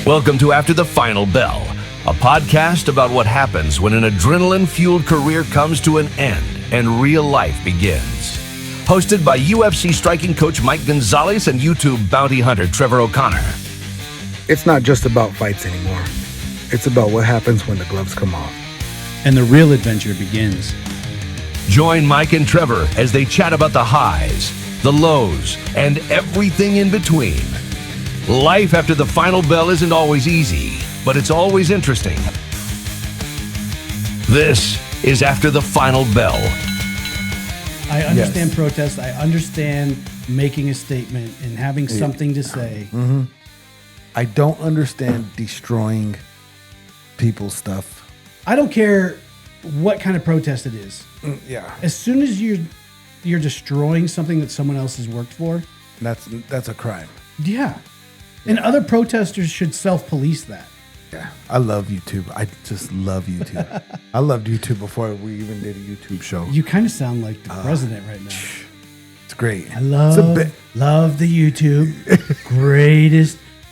Welcome to After the Final Bell, a podcast about what happens when an adrenaline-fueled career comes to an end and real life begins. Hosted by UFC striking coach Mike Gonzales and YouTube bounty hunter Trevor O'Connor. It's not just about fights anymore. It's about what happens when the gloves come off. And the real adventure begins. Join Mike and Trevor as they chat about the highs, the lows, and everything in between. Life after the final bell isn't always easy, but it's always interesting. This is After the Final Bell. I understand protest. I understand making a statement and having something to say. Mm-hmm. I don't understand destroying people's stuff. I don't care what kind of protest it is. Yeah. As soon as you're destroying something that someone else has worked for, That's a crime. yeah. And other protesters should self-police that. Yeah. I love YouTube. I just love YouTube. I loved YouTube before we even did a YouTube show. You kind of sound like the president right now. It's great. I love the YouTube.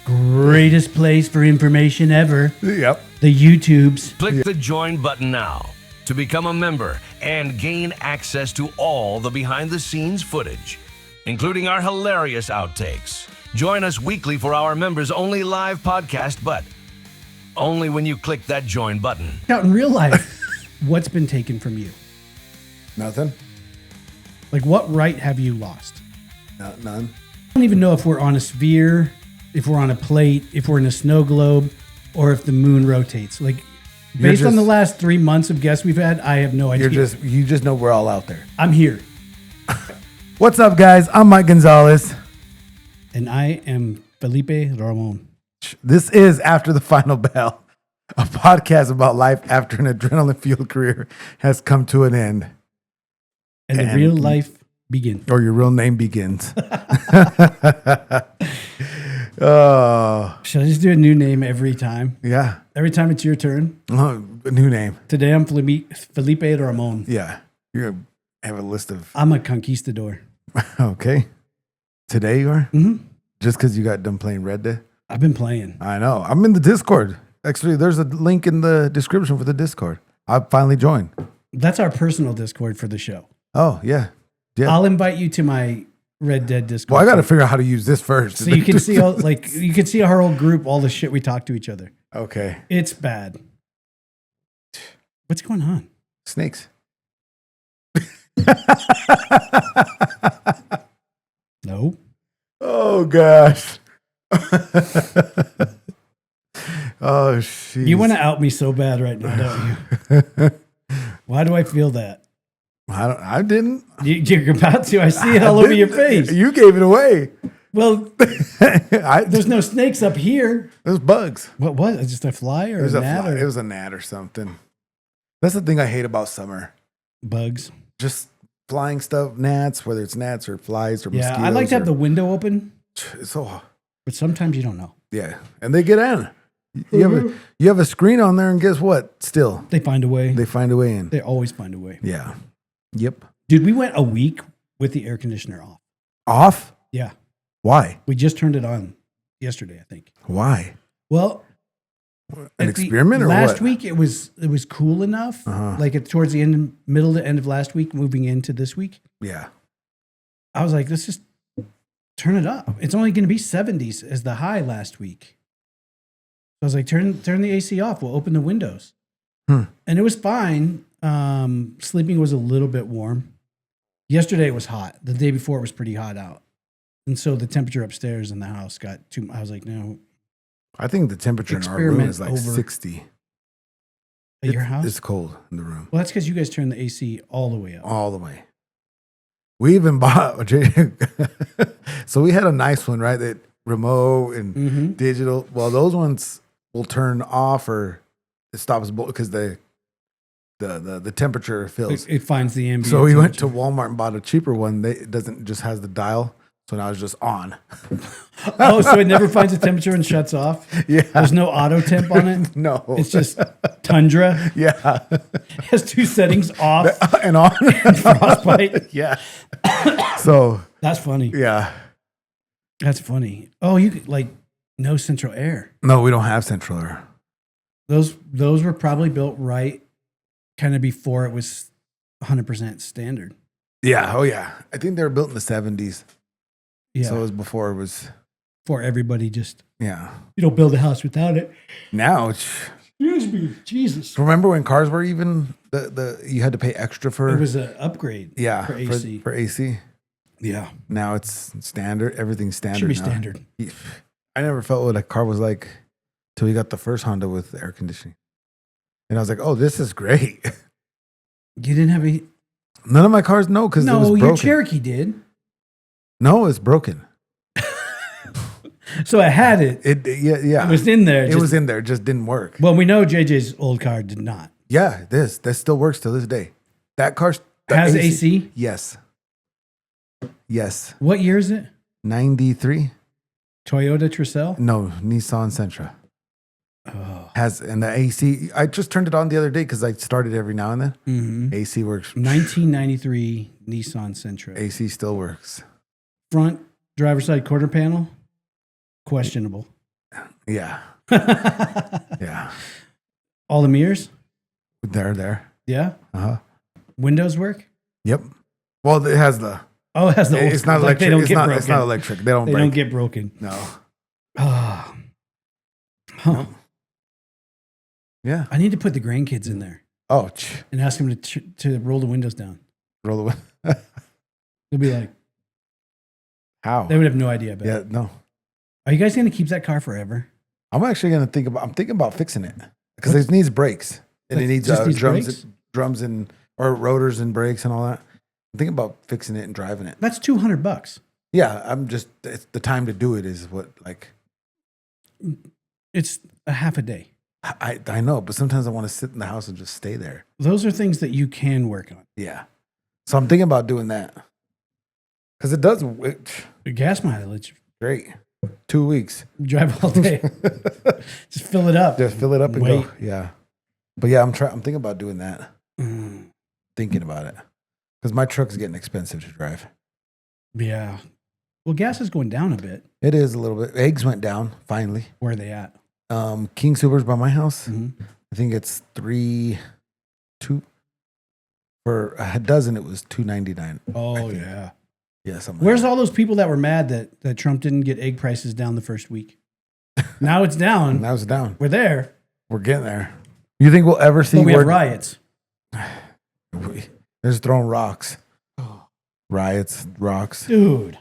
greatest place for information ever. Yep. The YouTubes. Click the join button now to become a member and gain access to all the behind-the-scenes footage, including our hilarious outtakes. Join us weekly for our members-only live podcast, but only when you click that join button. Out in real life, what's been taken from you? Nothing? Like, what right have you lost? None. I don't even know if we're on a sphere, if we're on a plate, if we're in a snow globe, or if the moon rotates. Like, based on the last 3 months of guests we've had, I have no idea. You just know we're all out there. I'm here. What's up, guys? I'm Mike Gonzales. And I am Felipe Ramon. This is After the Final Bell, a podcast about life after an adrenaline-fueled career has come to an end. And the real life begins. Or your real name begins. Oh. Should I just do a new name every time? Yeah. Every time it's your turn? Oh, a new name. Today I'm Felipe Ramon. Yeah. You're going to have a list of... I'm a conquistador. Okay. Today you are? Mm-hmm. Just because you got done playing Red Dead? I've been playing. I know. I'm in the Discord. Actually, there's a link in the description for the Discord. I finally joined. That's our personal Discord for the show. Oh, yeah. I'll invite you to my Red Dead Discord. Well, I got to figure out how to use this first. So you can see you can see our whole group, all the shit we talk to each other. Okay. It's bad. What's going on? Snakes. No. Oh, gosh. Oh, shit. You want to out me so bad right now, don't you? Why do I feel that? I didn't. You're about to. I see it all over your face. You gave it away. Well, there's no snakes up here. There's bugs. What was it? Just a fly or It was a gnat? It was a gnat or something. That's the thing I hate about summer. Bugs. Just flying stuff, gnats, whether it's gnats or flies or mosquitoes. Yeah, I like to have the window open. It's so, but sometimes you don't know. Yeah, and they get in. You have a screen on there, and guess what? Still, they find a way. They find a way in. They always find a way. Yeah. Yep. Dude, we went a week with the air conditioner off. Off? Yeah. Why? We just turned it on yesterday, I think. Why? Well, an experiment or last what? week it was cool enough. Like towards the middle to end of last week, moving into this week. Yeah. I was like, let's just turn it up. It's only going to be 70s as the high last week. I was like, turn the AC off. We'll open the windows. And it was fine. Sleeping was a little bit warm. Yesterday it was hot. The day before it was pretty hot out. And so the temperature upstairs in the house got too, I was like, no. I think the temperature in our room is like 60. At your house? It's cold in the room. Well, that's because you guys turned the AC all the way up. All the way. We even bought, so we had a nice one, right? That remote and digital. Well, those ones will turn off or it stops because the temperature fills. It finds the ambient. So we went to Walmart and bought a cheaper one. It doesn't just has the dial. So now it's just on. Oh, so it never finds a temperature and shuts off? Yeah. There's no auto temp on it? No. It's just tundra? Yeah. It has two settings, off and on. and frostbite? Yeah. So. That's funny. Yeah. That's funny. Oh, you could, like, no central air. No, we don't have central air. Those were probably built right kind of before it was 100% standard. Yeah. Oh, yeah. I think they were built in the 70s. Yeah. So it was before it was. For everybody just, Yeah. you don't build a house without it. Now it's. Excuse me. Jesus. Remember when cars were even you had to pay extra for It was an upgrade. yeah For AC. for AC. Yeah. Now it's standard. Everything's standard. Should be now. standard. I never felt what a car was like till we got the first Honda with air conditioning, and I was like, "Oh, this is great." You didn't have a. None of my cars, no, because it was No, broken. your Cherokee did. No, it's broken. So I had it. Yeah. It was in there. It was in there. It just didn't work. Well, we know JJ's old car did not. Yeah, that still works till this day. That car Has AC? Yes. Yes. What year is it? 93. Toyota Tercel? No, Nissan Sentra. Oh. And the AC. I just turned it on the other day because I started every now and then. Mm-hmm. AC works. 1993 Nissan Sentra. AC still works. Front driver's side quarter panel? Questionable. Yeah. Yeah. All the mirrors? They're there. Yeah. Uh-huh. Windows work? Yep. Well, it has the. Oh, it has the old It's not like electric. they don't It's get not. broken. It's not electric. They don't. They break. don't get broken. No. Oh. Huh. Yeah. I need to put the grandkids in there Oh. and ask them to roll the windows down. Roll the window. They'll be like, How? they would have no idea about it. Yeah. No. Are you guys going to keep that car forever? I'm actually gonna think about. I'm thinking about fixing it because it needs brakes and it needs Just needs brakes? drums and or rotors and brakes and all that. I'm thinking about fixing it and driving it. That's $200. Yeah, I'm just. It's the time to do it is what like. It's a half a day. I know, but sometimes I want to sit in the house and just stay there. Those are things that you can work on. Yeah, so I'm thinking about doing that because it does The gas mileage, great. 2 weeks, drive all day. Just fill it up. just fill it up and Wait. go. Yeah, but yeah, I'm thinking about doing that. Mm, Thinking about it because my truck's getting expensive to drive. yeah. Well, gas is going down a bit. It is a little bit. Eggs went down finally. Where are they at? King Soopers by my house. Mhm. I think it's 2 for a dozen. It was $2.99. Oh, think. yeah. Yeah, something. Where's all those people that were mad that Trump didn't get egg prices down the first week? Now it's down. Now it's down. We're there. We're getting there. You think we'll ever see? But we have riots. They're just throwing rocks. Riots, rocks. Dude,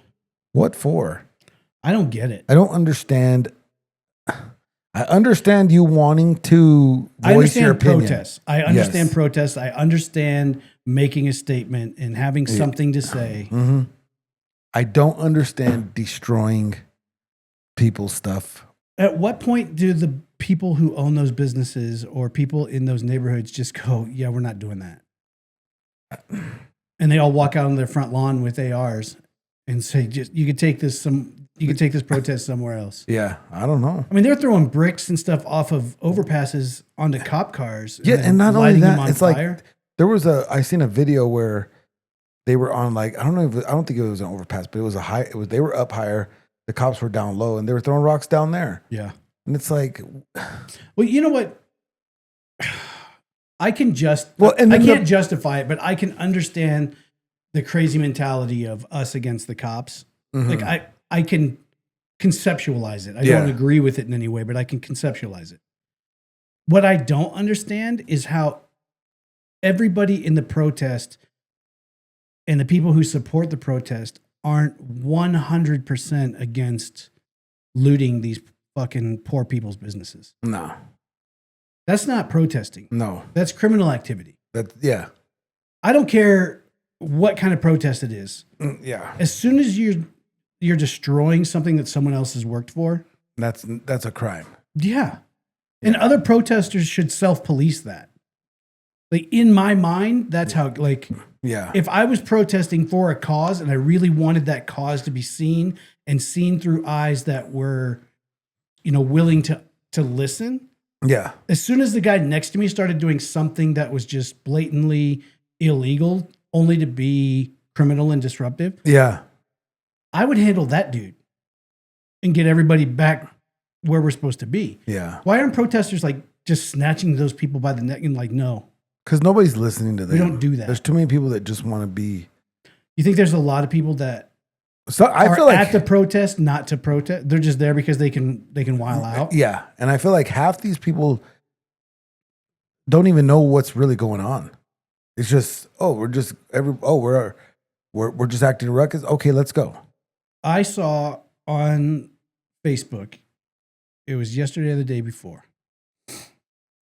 What for? I don't get it. I don't understand. I understand you wanting to I voice your understand opinion. protests. I understand Yes. protests. I understand making a statement and having something to say. Mm-hmm. I don't understand destroying people's stuff. At what point do the people who own those businesses or people in those neighborhoods just go, yeah, we're not doing that? And they all walk out on their front lawn with ARs and say, just you could take this protest somewhere else. Yeah, I don't know. I mean, they're throwing bricks and stuff off of overpasses onto cop cars. Yeah, then and not only lighting them that, on it's fire. like there was I seen a video where they were on like I don't think it was an overpass, but it was they were up higher, the cops were down low, and they were throwing rocks down there. Yeah. And it's like, Well, you know what? I can't justify it, but I can understand the crazy mentality of us against the cops. mhm. Like I can conceptualize it. I Yeah. don't agree with it in any way, but I can conceptualize it. What I don't understand is how everybody in the protest and the people who support the protest aren't 100% against looting these fucking poor people's businesses. No, That's not protesting. no, That's criminal activity. yeah, I don't care what kind of protest it is. yeah. As soon as you're destroying something that someone else has worked for, That's a crime. yeah. And other protesters should self-police that. Like in my mind, that's how like Yeah, if I was protesting for a cause and I really wanted that cause to be seen and seen through eyes that were, willing to listen, yeah, as soon as the guy next to me started doing something that was just blatantly illegal, only to be criminal and disruptive, yeah. I would handle that dude and get everybody back where we're supposed to be. Yeah. Why aren't protesters like just snatching those people by the neck and like, no? Because nobody's listening to them. We don't do that. There's too many people that just want to be. You think there's a lot of people that So I feel like at the protest, not to protest? They're just there because they can while out. Yeah, and I feel like half these people don't even know what's really going on. It's just we're just acting ruckus. Okay, let's go. I saw on Facebook, it was yesterday or the day before,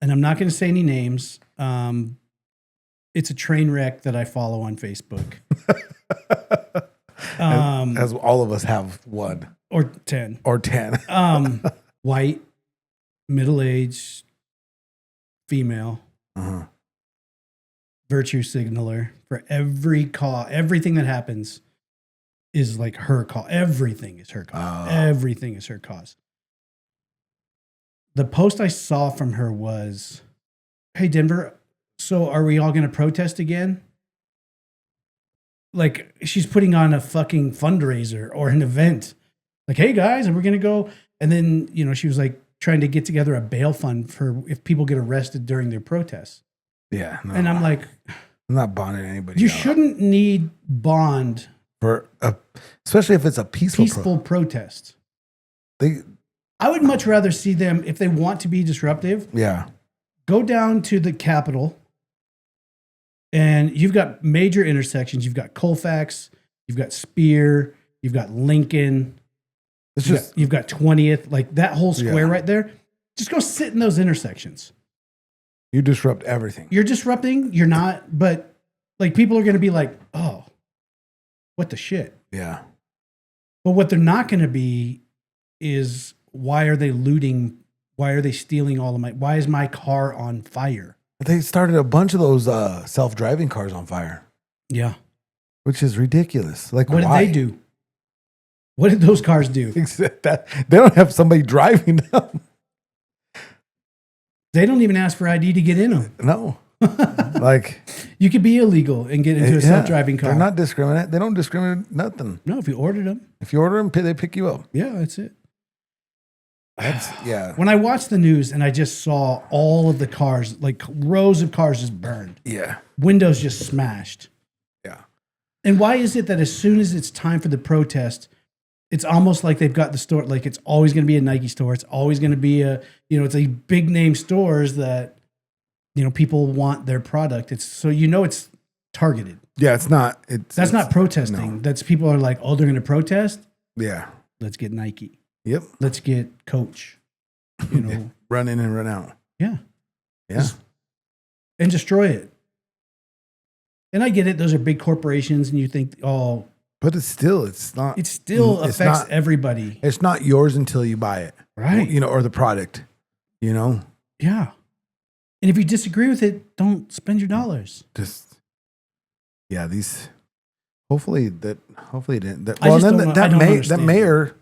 and I'm not going to say any names. It's a train wreck that I follow on Facebook. As all of us have one. Or 10. Or 10. White, middle-aged, female, virtue signaler for every call. Everything that happens is like her call. Everything is her cause. Everything is her cause. The post I saw from her was, hey, Denver, so are we all going to protest again? Like, she's putting on a fucking fundraiser or an event. Like, hey, guys, are we going to go? And then, you know, she was like trying to get together a bail fund for if people get arrested during their protests. Yeah. No, and I'm like, I'm not bonding anybody. You shouldn't need bond for especially if it's a peaceful protest. I would much rather see them, if they want to be disruptive, go down to the Capitol, and you've got major intersections. You've got Colfax, you've got Spear, you've got Lincoln, you've got 20th, like that whole square right there. Just go sit in those intersections. You disrupt everything. You're disrupting, you're not, but like people are going to be like, oh, what the shit? Yeah. But what they're not going to be is, why are they looting? Why are they stealing all of why is my car on fire? They started a bunch of those self-driving cars on fire. Yeah. Which is ridiculous. Like, what why? did they do? What did those cars do? They don't have somebody driving them. They don't even ask for ID to get in them. No. Like, you could be illegal and get into a self-driving car. They're not discriminate. They don't discriminate nothing. No, if you ordered them. If you order them, they pick you up. Yeah, that's it. Yeah. When I watched the news and I just saw all of the cars, like rows of cars just burned. Yeah. Windows just smashed. Yeah. And why is it that as soon as it's time for the protest, it's almost like they've got the store, like it's always going to be a Nike store. It's always going to be it's a big name stores that, people want their product. It's so, it's targeted. Yeah. That's not protesting. No. That's people are like, oh, they're going to protest. Yeah. Let's get Nike. Yep. Let's get Coach. Run in and run out. Yeah. Yeah. And destroy it. And I get it. Those are big corporations, and you think, oh. But it's still affects everybody. It's not yours until you buy it. Right. Or the product, Yeah. And if you disagree with it, don't spend your dollars. Hopefully it didn't. That mayor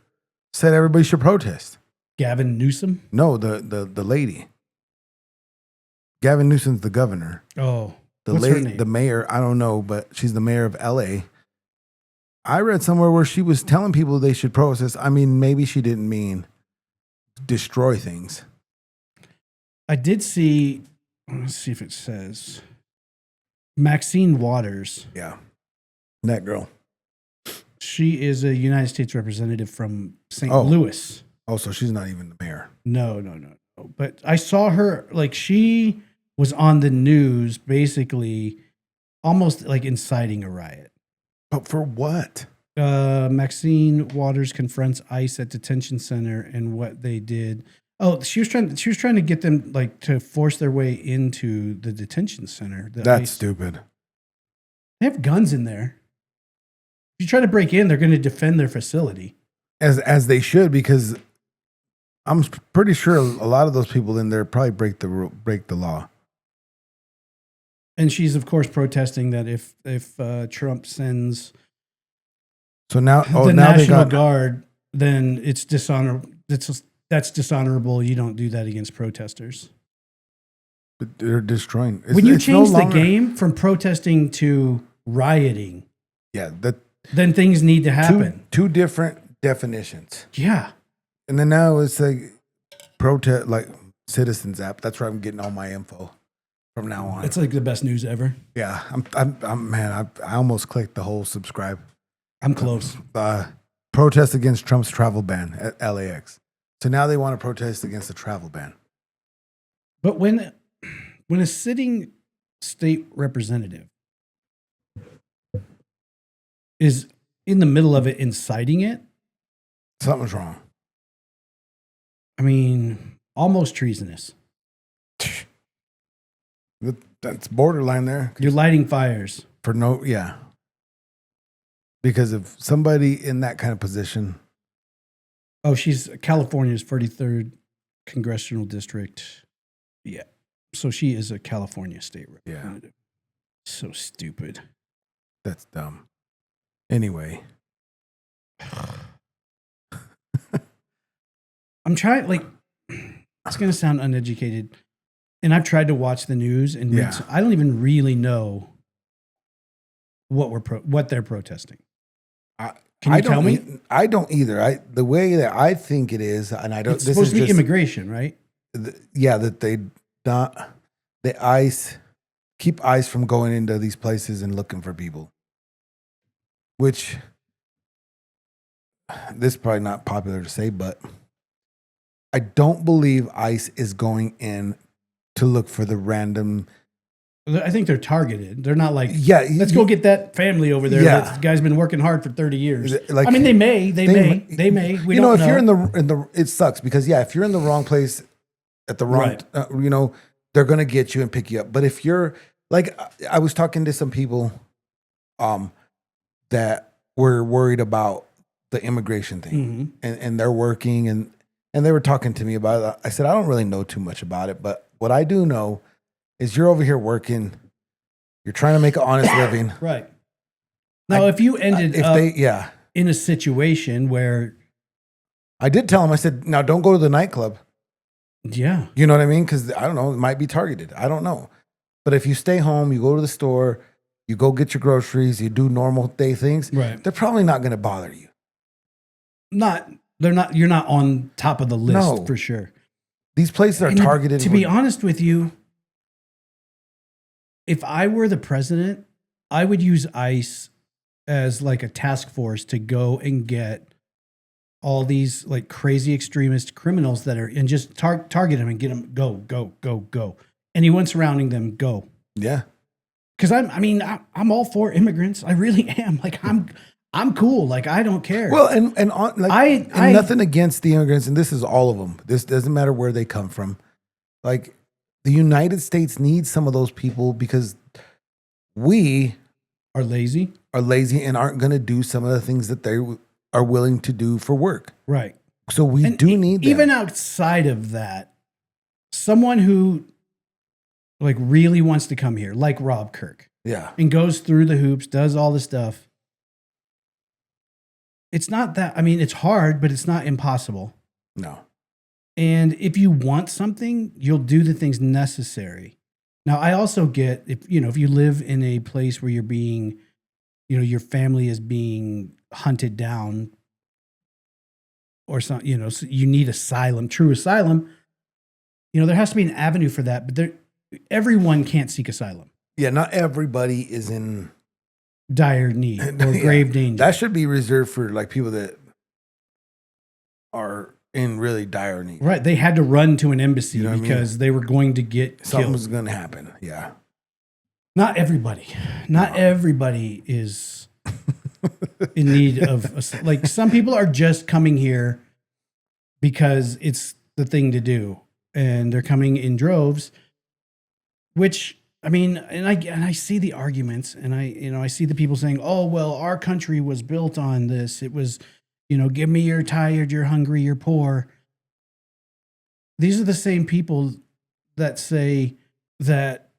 said everybody should protest. Gavin Newsom? No, the lady. Gavin Newsom's the governor. Oh. What's her name? The mayor, I don't know, but she's the mayor of LA. I read somewhere where she was telling people they should protest. I mean, maybe she didn't mean destroy things. I did see, let's see if it says, Maxine Waters. Yeah. That girl. She is a United States representative from St. Louis. Oh, so she's not even the mayor. No. But I saw her, like, she was on the news basically almost like inciting a riot. But for what? Maxine Waters confronts ICE at detention center and what they did. Oh, she was trying to get them like to force their way into the detention center. That's ICE. Stupid. They have guns in there. If you try to break in, they're going to defend their facility. As they should, because I'm pretty sure a lot of those people in there probably break the law. And she's of course protesting that if Trump sends the National Guard, then it's dishonorable. That's dishonorable. You don't do that against protesters. But they're destroying. When you change the game from protesting to rioting, then things need to happen. Two different definitions. Yeah. And then now it's like protest like Citizens app. That's where I'm getting all my info from now on. It's like the best news ever. Yeah, I'm man. I almost clicked the whole subscribe. I'm close. Protest against Trump's travel ban at LAX. So now they want to protest against the travel ban. But when a sitting state representative is in the middle of it inciting it, Something's wrong. I mean, almost treasonous. That's borderline there. You're lighting fires. For no, yeah. Because if somebody in that kind of position. Oh, she's California's 43rd congressional district. Yeah. So she is a California state representative. Yeah. So stupid. That's dumb. Anyway. I'm trying, like, it's going to sound uneducated. And I've tried to watch the news and read, I don't even really know what they're protesting. Can you tell me? I don't either. The way that I think it is, and I don't. It's supposed to be immigration, right? That they not keep ICE from going into these places and looking for people. Which this is probably not popular to say, but I don't believe ICE is going in to look for the random. I think they're targeted. They're not like, let's go get that family over there. Yeah. That guy's been working hard for 30 years. Like, I mean, they may. We you don't know, if you're in the, it sucks because if you're in the wrong place at the wrong, they're going to get you and pick you up. But if you're like, I was talking to some people, that were worried about the immigration thing and they're working and they were talking to me about it. I said, I don't really know too much about it, but what I do know is you're over here working, you're trying to make an honest living. Right. Now, if you ended in a situation where... I did tell him, I said, now don't go to the nightclub. Yeah. You know what I mean? Because I don't know, it might be targeted. I don't know. But if you stay home, you go to the store, you go get your groceries, you do normal day things, right, they're probably not going to bother you. You're not on top of the list for sure. These places are targeted. To be honest with you, if I were the president, I would use ICE as like a task force to go and get all these like crazy extremist criminals that are, and just target them and get them, go. Anyone surrounding them, go. Yeah. Because I'm all for immigrants. I really am. Like I'm cool. Like I don't care. Well, and nothing against the immigrants, and this is all of them. This doesn't matter where they come from. Like the United States needs some of those people because we are lazy and aren't going to do some of the things that they are willing to do for work. Right. So we do need them. Even outside of that, someone who like really wants to come here, like Rob Kirk. Yeah. And goes through the hoops, does all the stuff. It's not that, it's hard, but it's not impossible. No. And if you want something, you'll do the things necessary. Now, I also get, if you live in a place where you're being, your family is being hunted down or something, so you need asylum, true asylum, there has to be an avenue for that, but everyone can't seek asylum. Yeah, not everybody is in dire need or grave danger. That should be reserved for like people that are in really dire need. Right. They had to run to an embassy because they were going to get something killed. was going to happen. Yeah. Not everybody. Everybody is in need of, like some people are just coming here because it's the thing to do. And they're coming in droves, which, and I see the arguments and I see the people saying, oh, well, our country was built on this. It was, give me you're tired, you're hungry, you're poor. These are the same people that say that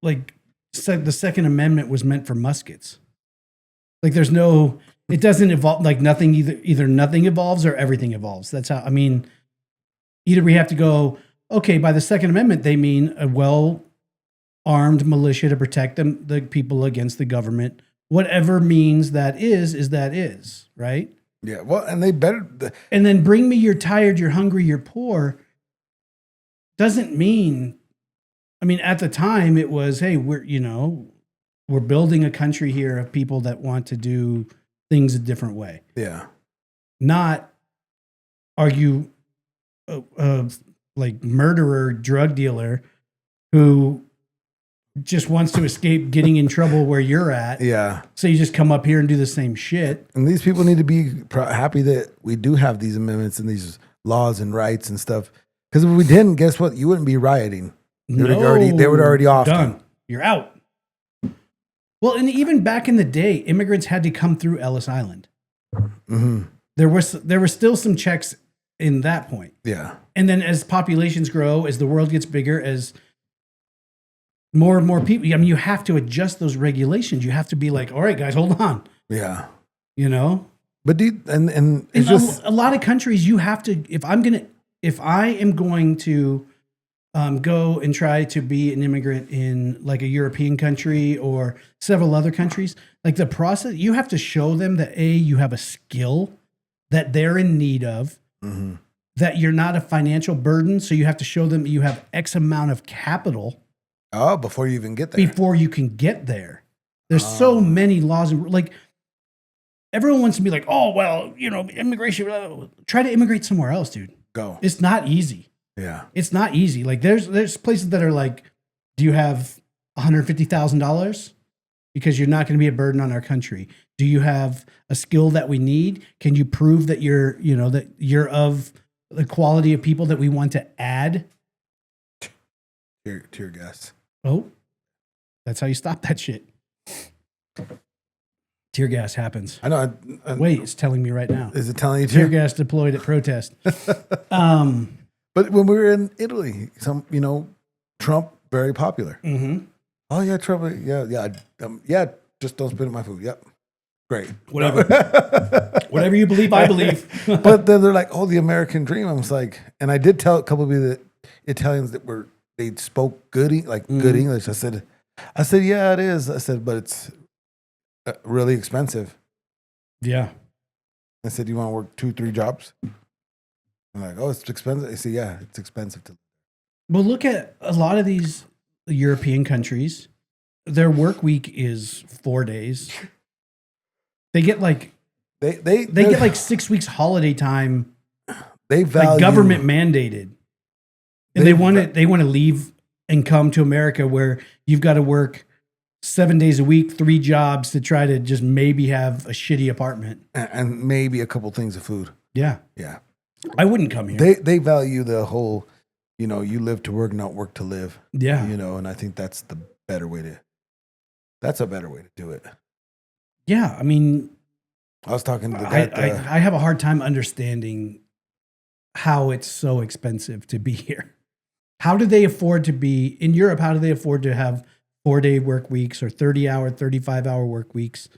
like the Second Amendment was meant for muskets. Like it doesn't evolve, like nothing, either nothing evolves or everything evolves. That's how, either we have to go, okay, by the Second Amendment, they mean a well-armed militia to protect the people against the government. Whatever means that is, right? Yeah. Well, and they better. And then bring me you're tired, you're hungry, you're poor doesn't mean, I mean, at the time it was, hey, we're building a country here of people that want to do things a different way. Yeah. Not are you like murderer, drug dealer who just wants to escape getting in trouble where you're at. Yeah. So you just come up here and do the same shit. And these people need to be happy that we do have these amendments and these laws and rights and stuff. Because if we didn't, guess what? You wouldn't be rioting. They would already off. Done. You're out. Well, and even back in the day, immigrants had to come through Ellis Island. Mm-hmm. There were still some checks in that point. Yeah. And then as populations grow, as the world gets bigger, as more and more people, I mean, you have to adjust those regulations. You have to be like, all right, guys, hold on. Yeah. You know? But and it's in just a lot of countries, you have to, if I am going to go and try to be an immigrant in like a European country or several other countries, like the process, you have to show them that you have a skill that they're in need of, mm-hmm. that you're not a financial burden. So you have to show them you have X amount of capital. Oh, before you even get there. Before you can get there. There's so many laws. Like, everyone wants to be like, oh, well, immigration. Try to immigrate somewhere else, dude. Go. It's not easy. Yeah. It's not easy. Like, there's places that are like, do you have $150,000? Because you're not going to be a burden on our country. Do you have a skill that we need? Can you prove that you're of the quality of people that we want to add? Tear gas. Oh, that's how you stop that shit. Tear gas happens. I know. Wait, it's telling me right now. Is it telling you tear gas deployed at protest? But when we were in Italy, Trump very popular. Mm-hmm. Oh yeah, Trump. Yeah. Just don't spit in my food. Yep. Great. Whatever. Whatever you believe, I believe. But then they're like, oh, the American dream. I was like, and I did tell a couple of the Italians that they spoke good English. I said, yeah, it is. I said, but it's really expensive. Yeah. I said, you want to work 2-3 jobs? I'm like, oh, it's expensive. I said, yeah, it's expensive to. Well, look at a lot of these European countries. Their work week is 4 days. They get like they get like 6 weeks holiday time. They value, like government mandated. And they want to leave and come to America where you've got to work 7 days a week, 3 jobs to try to just maybe have a shitty apartment. And maybe a couple things of food. Yeah. Yeah. I wouldn't come here. They value the whole, you live to work, not work to live. Yeah. And I think that's a better way to do it. Yeah. I mean, I was talking to the guy. I have a hard time understanding how it's so expensive to be here. How do they afford to be in Europe? How do they afford to have 4-day work weeks or 30-hour, 35-hour work weeks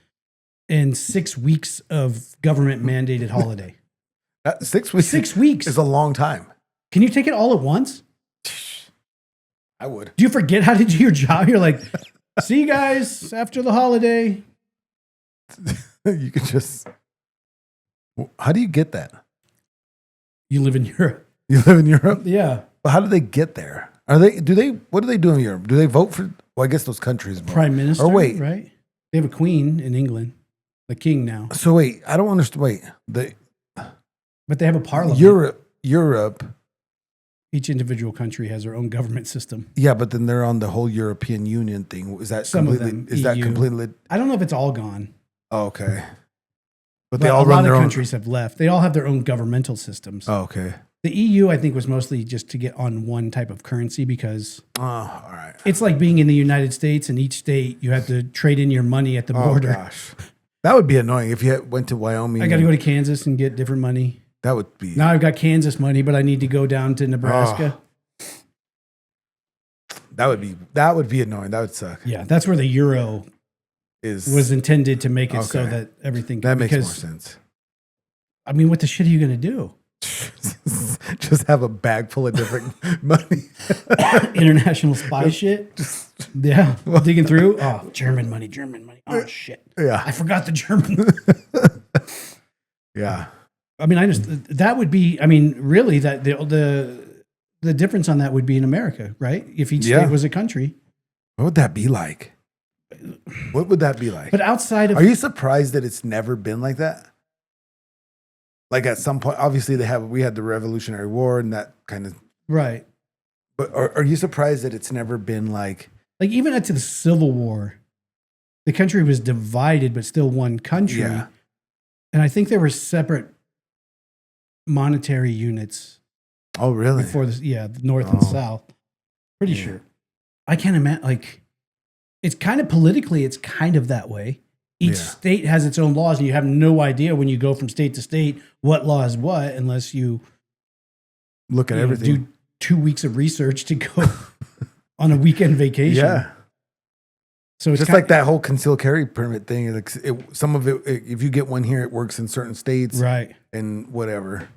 and 6 weeks of government mandated holiday? 6 weeks. 6 weeks is a long time. Can you take it all at once? I would. Do you forget how to do your job? You're like, see you guys after the holiday. You could just. How do you get that? You live in Europe. You live in Europe? Yeah. Well, how do they get there? What do they do in Europe? Do they vote for, I guess those countries vote. Prime minister, or wait. Right? They have a queen in England, the king now. So wait, I don't understand. But they have a parliament. Europe. Each individual country has their own government system. Yeah, but then they're on the whole European Union thing. Is that completely? I don't know if it's all gone. Oh, okay. But they all run their own. A lot of countries have left. They all have their own governmental systems. Oh, okay. The EU, I think, was mostly just to get on one type of currency because all right. It's like being in the United States, and each state you have to trade in your money at the border. Gosh. That would be annoying if you went to Wyoming. I got to go to Kansas and get different money. That would be. Now I've got Kansas money, but I need to go down to Nebraska. That would be annoying. That would suck. Yeah, that's where the euro was intended to make it so that everything. That makes more sense. I mean, what the shit are you going to do? Just have a bag full of different money. International spy shit. Yeah, digging through. Oh, German money. Oh shit. Yeah, I forgot the German. Yeah. I mean, that would be. I mean, really, that the difference on that would be in America, right? If each state was a country. What would that be like? What would that be like? But outside of, are you surprised that it's never been like that? Like at some point, obviously we had the Revolutionary War and that kind of right. But are you surprised that it's never been like even up to the Civil War, the country was divided, but still one country. Yeah. And I think there were separate monetary units. Oh, really? Before this, the North and South. Pretty sure. I can't imagine, it's kind of politically, it's kind of that way. Each state has its own laws, and you have no idea when you go from state to state what law is what, unless you look at everything. Do 2 weeks of research to go on a weekend vacation. Yeah. So it's just like that whole concealed carry permit thing. Some of it, if you get one here, it works in certain states, right? And whatever.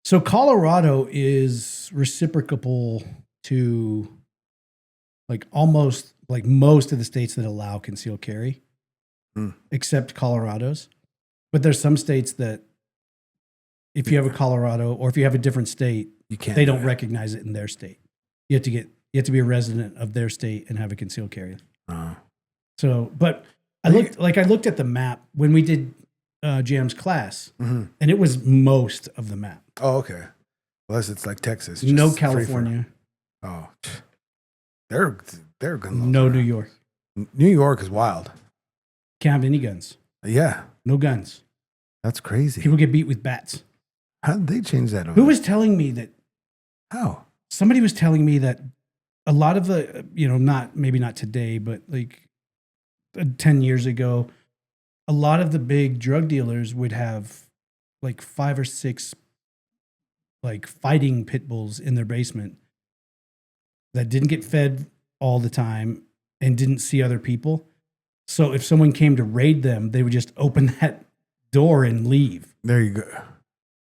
So Colorado is reciprocal to almost most of the states that allow concealed carry, except Colorado's. But there's some states that if you have a Colorado or if you have a different state, you can't. They don't recognize it in their state. You have to be a resident of their state and have a concealed carry. So, but I looked at the map when we did Jam's class, and it was most of the map. Oh, okay. Unless it's like Texas. No California. Oh, they're gun. No New York. New York is wild. Can't have any guns. Yeah. No guns. That's crazy. People get beat with bats. How did they change that? Who was telling me that? How? Somebody was telling me that a lot of the, maybe not today, but 10 years ago, a lot of the big drug dealers would have 5 or 6 fighting pit bulls in their basement that didn't get fed all the time and didn't see other people. So if someone came to raid them, they would just open that door and leave. There you go.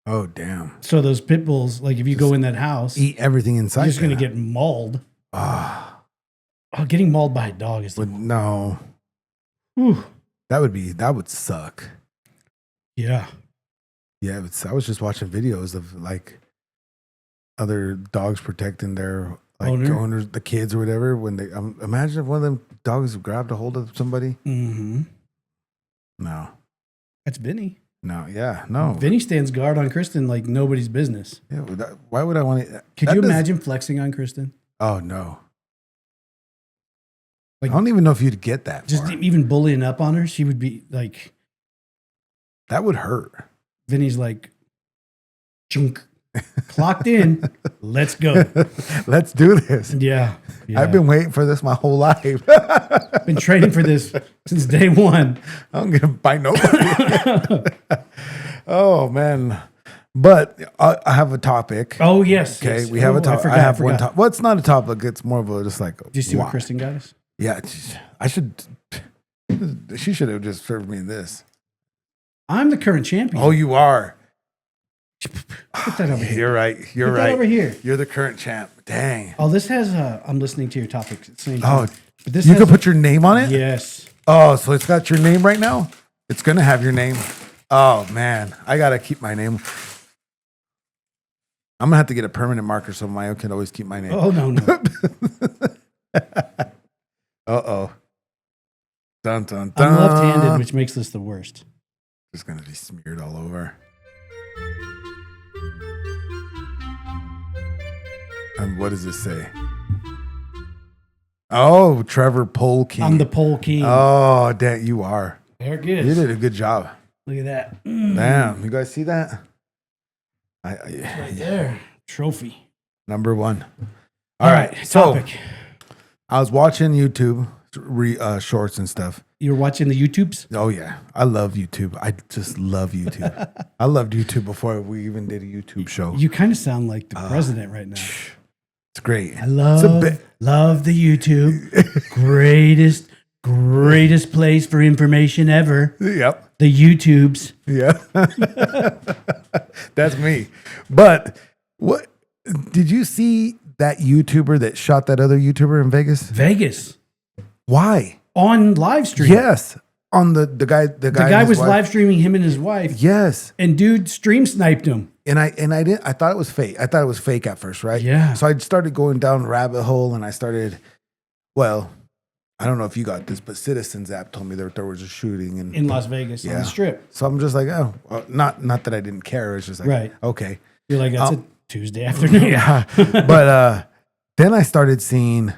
Oh, damn. So those pit bulls, if you go in that house, eat everything inside. You're just going to get mauled. Getting mauled by a dog is no. Whew. That would suck. Yeah. Yeah, I was just watching videos of other dogs protecting their owners, the kids or whatever. When they imagine if one of them dogs grabbed a hold of somebody. Mm-hmm. No, that's Vinny. No, yeah, no. Vinny stands guard on Kristen like nobody's business. Yeah, why would I want to? Could you imagine flexing on Kristen? Oh no. I don't even know if you'd get that. Just even bullying up on her, she would be like. That would hurt. Vinny's like, chunk, clocked in. Let's go. Let's do this. Yeah. I've been waiting for this my whole life. Been training for this since day one. I'm going to bite nobody. Oh, man. But I have a topic. Oh, yes. Okay. Yes. We have a topic. I have one topic. Well, it's not a topic. It's more of a just like. Do you see what Kristen got us? Yeah. She should have just served me this. I'm the current champion. Oh, you are. Put that over here. You're right. You're Put right. that over here. You're the current champ. Dang. Oh, this has I'm listening to your topic. Oh, but this you can put your name on it? Yes. Oh, so it's got your name right now? It's going to have your name. Oh, man. I got to keep my name. I'm going to have to get a permanent marker so Mayo can always keep my name. Oh, no. Uh-oh. Dun, dun, dun. I'm left-handed, which makes this the worst. It's going to be smeared all over. And what does this say? Oh, Trevor Pole King. I'm the Pole King. Oh, damn, you are. There it is. You did a good job. Look at that. Damn, you guys see that? Right there. Trophy. Number 1. All right. So topic. I was watching YouTube shorts and stuff. You were watching the YouTubes? Oh, yeah. I love YouTube. I just love YouTube. I loved YouTube before we even did a YouTube show. You kind of sound like the president right now. It's great. I love the YouTube. Greatest place for information ever. Yep. The YouTubes. Yeah. That's me. But what did you see that YouTuber that shot that other YouTuber in Vegas? Vegas. Why? On live stream. Yes. on the guy. The guy and his was wife. live streaming him and his wife. Yes. And dude stream sniped him. And I didn't. I thought it was fake. I thought it was fake at first, right? Yeah. So I started going down a rabbit hole, and I started. Well, I don't know if you got this, but Citizens app told me there was a shooting in Las Vegas on the Strip. So I'm just like, oh, not that I didn't care. It's just like, right. Okay. You're like, that's a Tuesday afternoon. Yeah. But then I started seeing,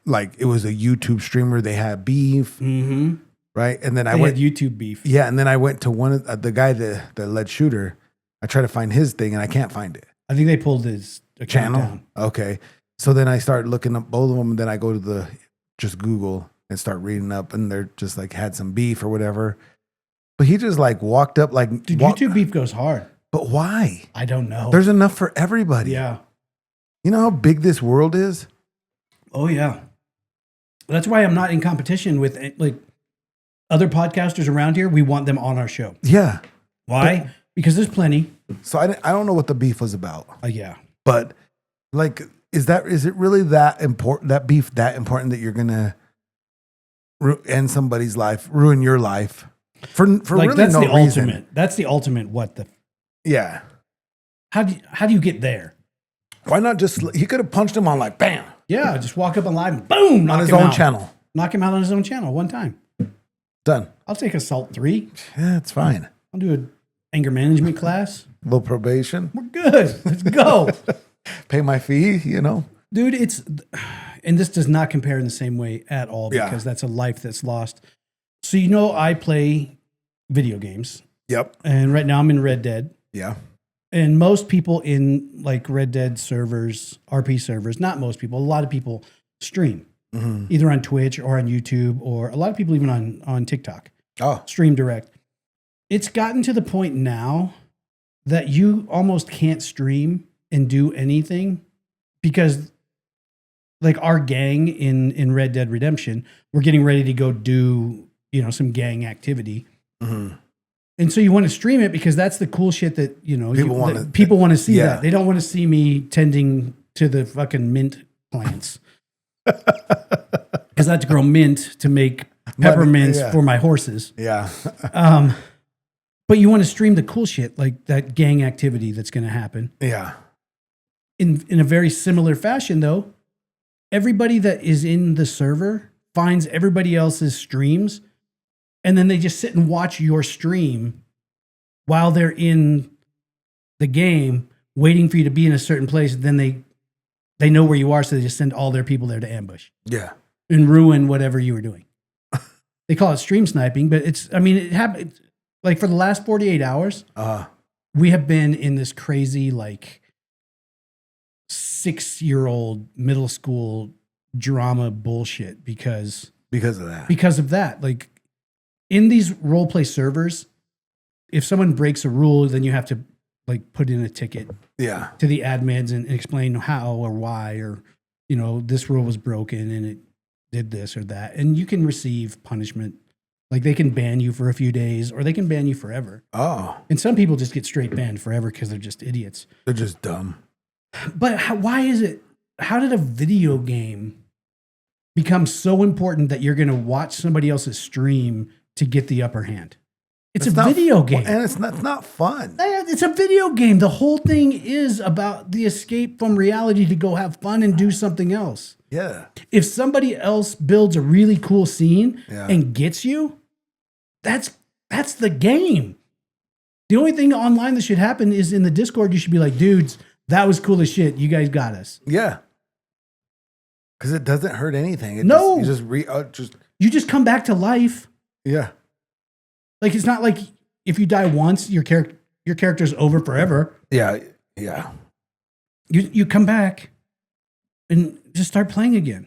like, it was a YouTube streamer. They had beef, right? And then I went YouTube beef. Yeah, and then I went to one of the guy, the lead shooter. I tried to find his thing, and I can't find it. I think they pulled his account Channel down. Okay. So then I started looking up both of them, and then I go to just Google and start reading up, and they're just like had some beef or whatever. But he just like walked up like, dude, YouTube beef goes hard. But why? I don't know. There's enough for everybody. Yeah. You know how big this world is? Oh yeah. That's why I'm not in competition with like other podcasters around here. We want them on our show. Yeah. Why? Because there's plenty. So I don't know what the beef was about. Yeah. But like, is it really that important? That beef that important that you're gonna end somebody's life, ruin your life for like, really that's no the reason? Ultimate. That's the ultimate. What the? Yeah. How do you get there? Why not just? He could have punched him on like bam. Yeah, just walk up and live and boom, on his own channel. Knock him out on his own channel one time. Done. I'll take assault 3. Yeah, it's fine. I'll do an anger management class. A little probation. We're good. Let's go. Pay my fee, you know? Dude, and this does not compare in the same way at all because that's a life that's lost. So, you know, I play video games. Yep. And right now I'm in Red Dead. Yeah. And most people in like Red Dead servers, RP servers, not most people, a lot of people stream either on Twitch or on YouTube, or a lot of people even on TikTok. Oh, stream direct. It's gotten to the point now that you almost can't stream and do anything because like our gang in Red Dead Redemption, we're getting ready to go do, you know, some gang activity. And so you want to stream it because that's the cool shit that, you know, people want to see that. They don't want to see me tending to the fucking mint plants. Because I had to grow mint to make peppermints for my horses. Yeah. But you want to stream the cool shit, like that gang activity that's going to happen. Yeah. In a very similar fashion, though, everybody that is in the server finds everybody else's streams, and then they just sit and watch your stream while they're in the game, waiting for you to be in a certain place. And then they know where you are, so they just send all their people there to ambush. Yeah. And ruin whatever you were doing. They call it stream sniping, but it happened like for the last 48 hours. We have been in this crazy, like 6-year-old middle school drama bullshit because of that. Like in these role play servers, if someone breaks a rule, then you have to like put in a ticket to the admins and explain how or why, or, you know, this rule was broken and it did this or that. And you can receive punishment. Like they can ban you for a few days or they can ban you forever. Oh. And some people just get straight banned forever because they're just idiots. They're just dumb. But why is it? How did a video game become so important that you're going to watch somebody else's stream to get the upper hand? It's a video game. And it's not fun. It's a video game. The whole thing is about the escape from reality to go have fun and do something else. Yeah. If somebody else builds a really cool scene and gets you, that's the game. The only thing online that should happen is in the Discord, you should be like, dudes, that was cool as shit. You guys got us. Yeah. Because it doesn't hurt anything. You just come back to life. Yeah. Like, it's not like if you die once, your character's over forever. Yeah. Yeah. You come back and just start playing again.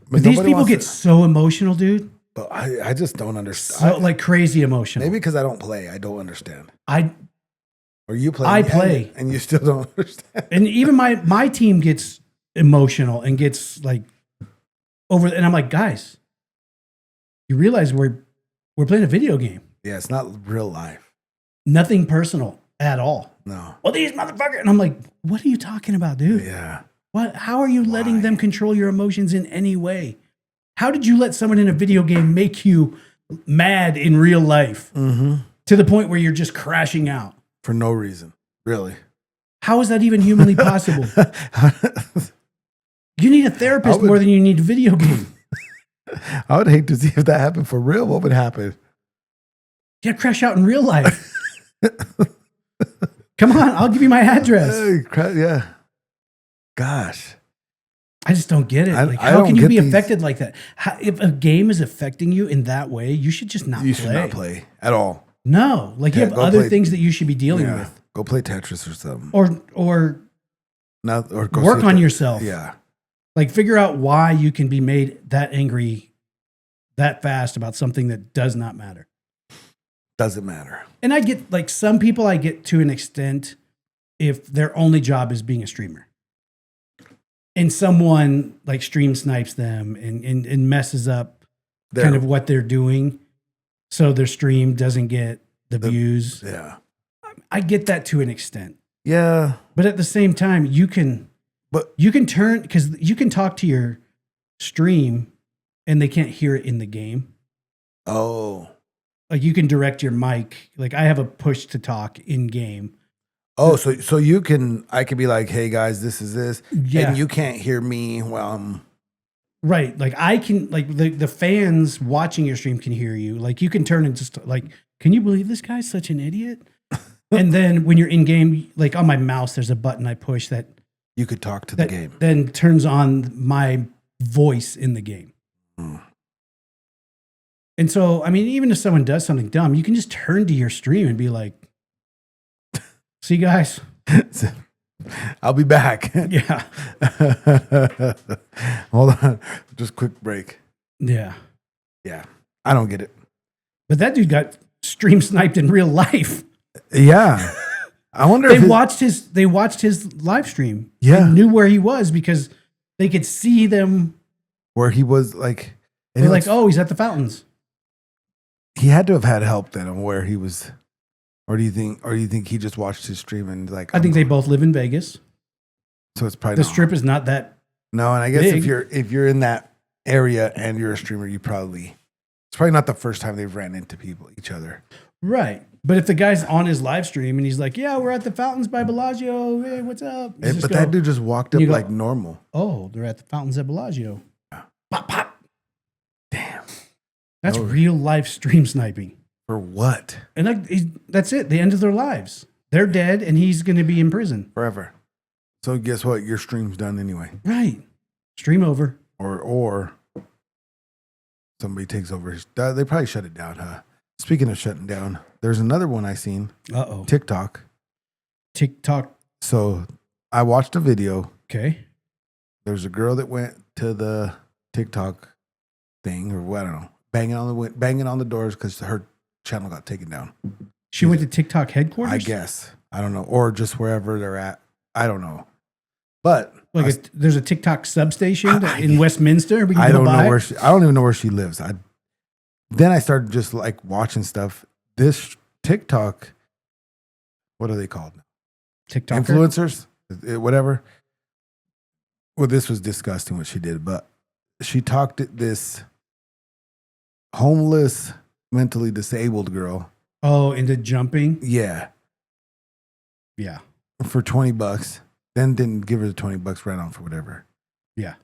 But these people get so emotional, dude. But I just don't understand. So, like crazy emotional. Maybe because I don't play. I don't understand. Or you play. I play. And you still don't understand. And even my team gets emotional and gets like over. And I'm like, guys, you realize we're playing a video game. Yeah, it's not real life. Nothing personal at all. No. Well, these motherfuckers. And I'm like, what are you talking about, dude? Yeah. How are you letting them control your emotions in any way? How did you let someone in a video game make you mad in real life to the point where you're just crashing out? For no reason, really. How is that even humanly possible? You need a therapist more than you need a video game. I would hate to see if that happened for real. What would happen? Yeah, crash out in real life. Come on, I'll give you my address. Yeah. Gosh. I just don't get it. Like, how can you be affected like that? If a game is affecting you in that way, you should just not play. You should not play at all. No. Like, you have other things that you should be dealing with. Go play Tetris or something. Or go work on yourself. Yeah. Like, figure out why you can be made that angry that fast about something that does not matter. Doesn't matter. And I get, like, some people I get to an extent if their only job is being a streamer. And someone, like, stream snipes them and messes up kind of what they're doing so their stream doesn't get the views. Yeah. I get that to an extent. Yeah. But at the same time, you can turn, because you can talk to your stream and they can't hear it in the game. Oh. Like, you can direct your mic. Like, I have a push to talk in game. Oh, so I could be like, hey guys, this is this. Yeah. And you can't hear me while I'm right. Like, I can, like, the fans watching your stream can hear you. Like, you can turn and just like, can you believe this guy's such an idiot? And then when you're in game, like on my mouse, there's a button I push that you could talk to the game. Then turns on my voice in the game. And so, I mean, even if someone does something dumb, you can just turn to your stream and be like, see, guys, I'll be back. Yeah. Hold on. Just quick break. Yeah. Yeah. I don't get it. But that dude got stream sniped in real life. Yeah. I wonder if they watched his live stream. Yeah. And knew where he was because they could see them. Where he was like, and they're like, oh, he's at the fountains. He had to have had help then on where he was. Or do you think he just watched his stream and like? I think they both live in Vegas. So it's probably the strip is not that. No, and I guess big. if you're in that area and you're a streamer, it's probably not the first time they've ran into each other. Right. But if the guy's on his live stream and he's like, yeah, we're at the fountains by Bellagio. Hey, what's up? But that dude just walked up like normal. Oh, they're at the fountains at Bellagio. Pop, pop. Damn. That's real life stream sniping. For what? And that's it. The end of their lives. They're dead and he's going to be in prison. Forever. So guess what? Your stream's done anyway. Right. Stream over. Or somebody takes over. They probably shut it down, huh? Speaking of shutting down, there's another one I seen. Uh-oh. TikTok. So I watched a video. Okay. There's a girl that went to the TikTok thing, or I don't know, banging on the doors because her channel got taken down. She went to TikTok headquarters? I guess. I don't know. Or just wherever they're at. I don't know. But there's a TikTok substation in Westminster. I don't know where I don't even know where she lives. Then I started just like watching stuff. This TikTok, what are they called? TikToker? Influencers, whatever. Well, this was disgusting what she did, but she talked at this homeless, mentally disabled girl. Oh, into jumping? Yeah. Yeah. For $20. Then didn't give her the $20, ran off for whatever. Yeah.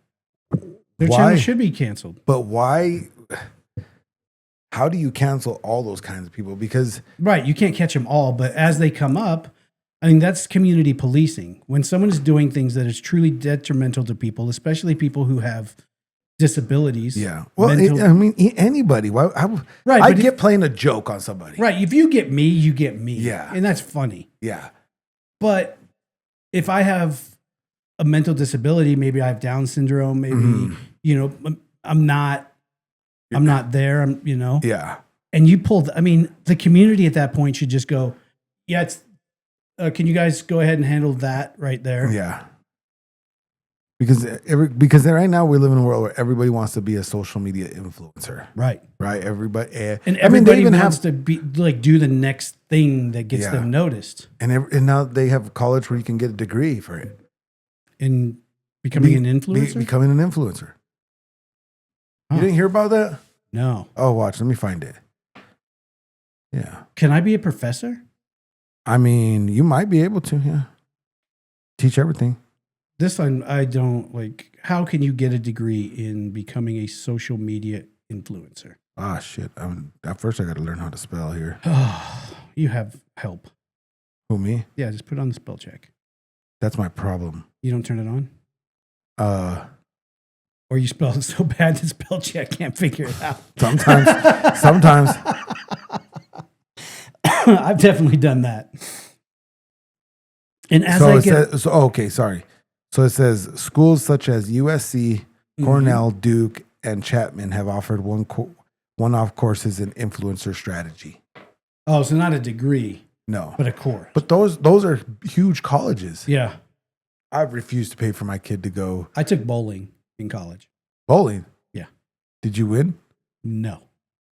Their channel should be canceled. But why? How do you cancel all those kinds of people? Because right, you can't catch them all, but as they come up, I mean, that's community policing. When someone is doing things that is truly detrimental to people, especially people who have disabilities. Yeah. Well, I mean, anybody. Right. I get playing a joke on somebody. Right. If you get me, you get me. Yeah. And that's funny. Yeah. But if I have a mental disability, maybe I have Down syndrome, maybe, I'm not there, Yeah. And you pulled, the community at that point should just go, yeah, it's, can you guys go ahead and handle that right there? Yeah. Because right now we live in a world where everybody wants to be a social media influencer. Right. Right. Everybody. And everybody wants to be like do the next thing that gets them noticed. And now they have college where you can get a degree for it. In becoming an influencer? Becoming an influencer. You didn't hear about that? No. Oh, watch. Let me find it. Yeah. Can I be a professor? I mean, you might be able to, yeah. Teach everything. This one, I don't like. How can you get a degree in becoming a social media influencer? Ah, shit. At first, I got to learn how to spell here. Oh, you have help. Who, me? Yeah, just put on the spell check. That's my problem. You don't turn it on? Or you spell it so bad the spell check can't figure it out. Sometimes. I've definitely done that. And as okay, sorry. So it says schools such as USC, Cornell, Duke, and Chapman have offered one-off courses in influencer strategy. Oh, so not a degree. No. But a course. But those are huge colleges. Yeah. I've refused to pay for my kid to go. I took bowling in college. Bowling? Yeah. Did you win? No.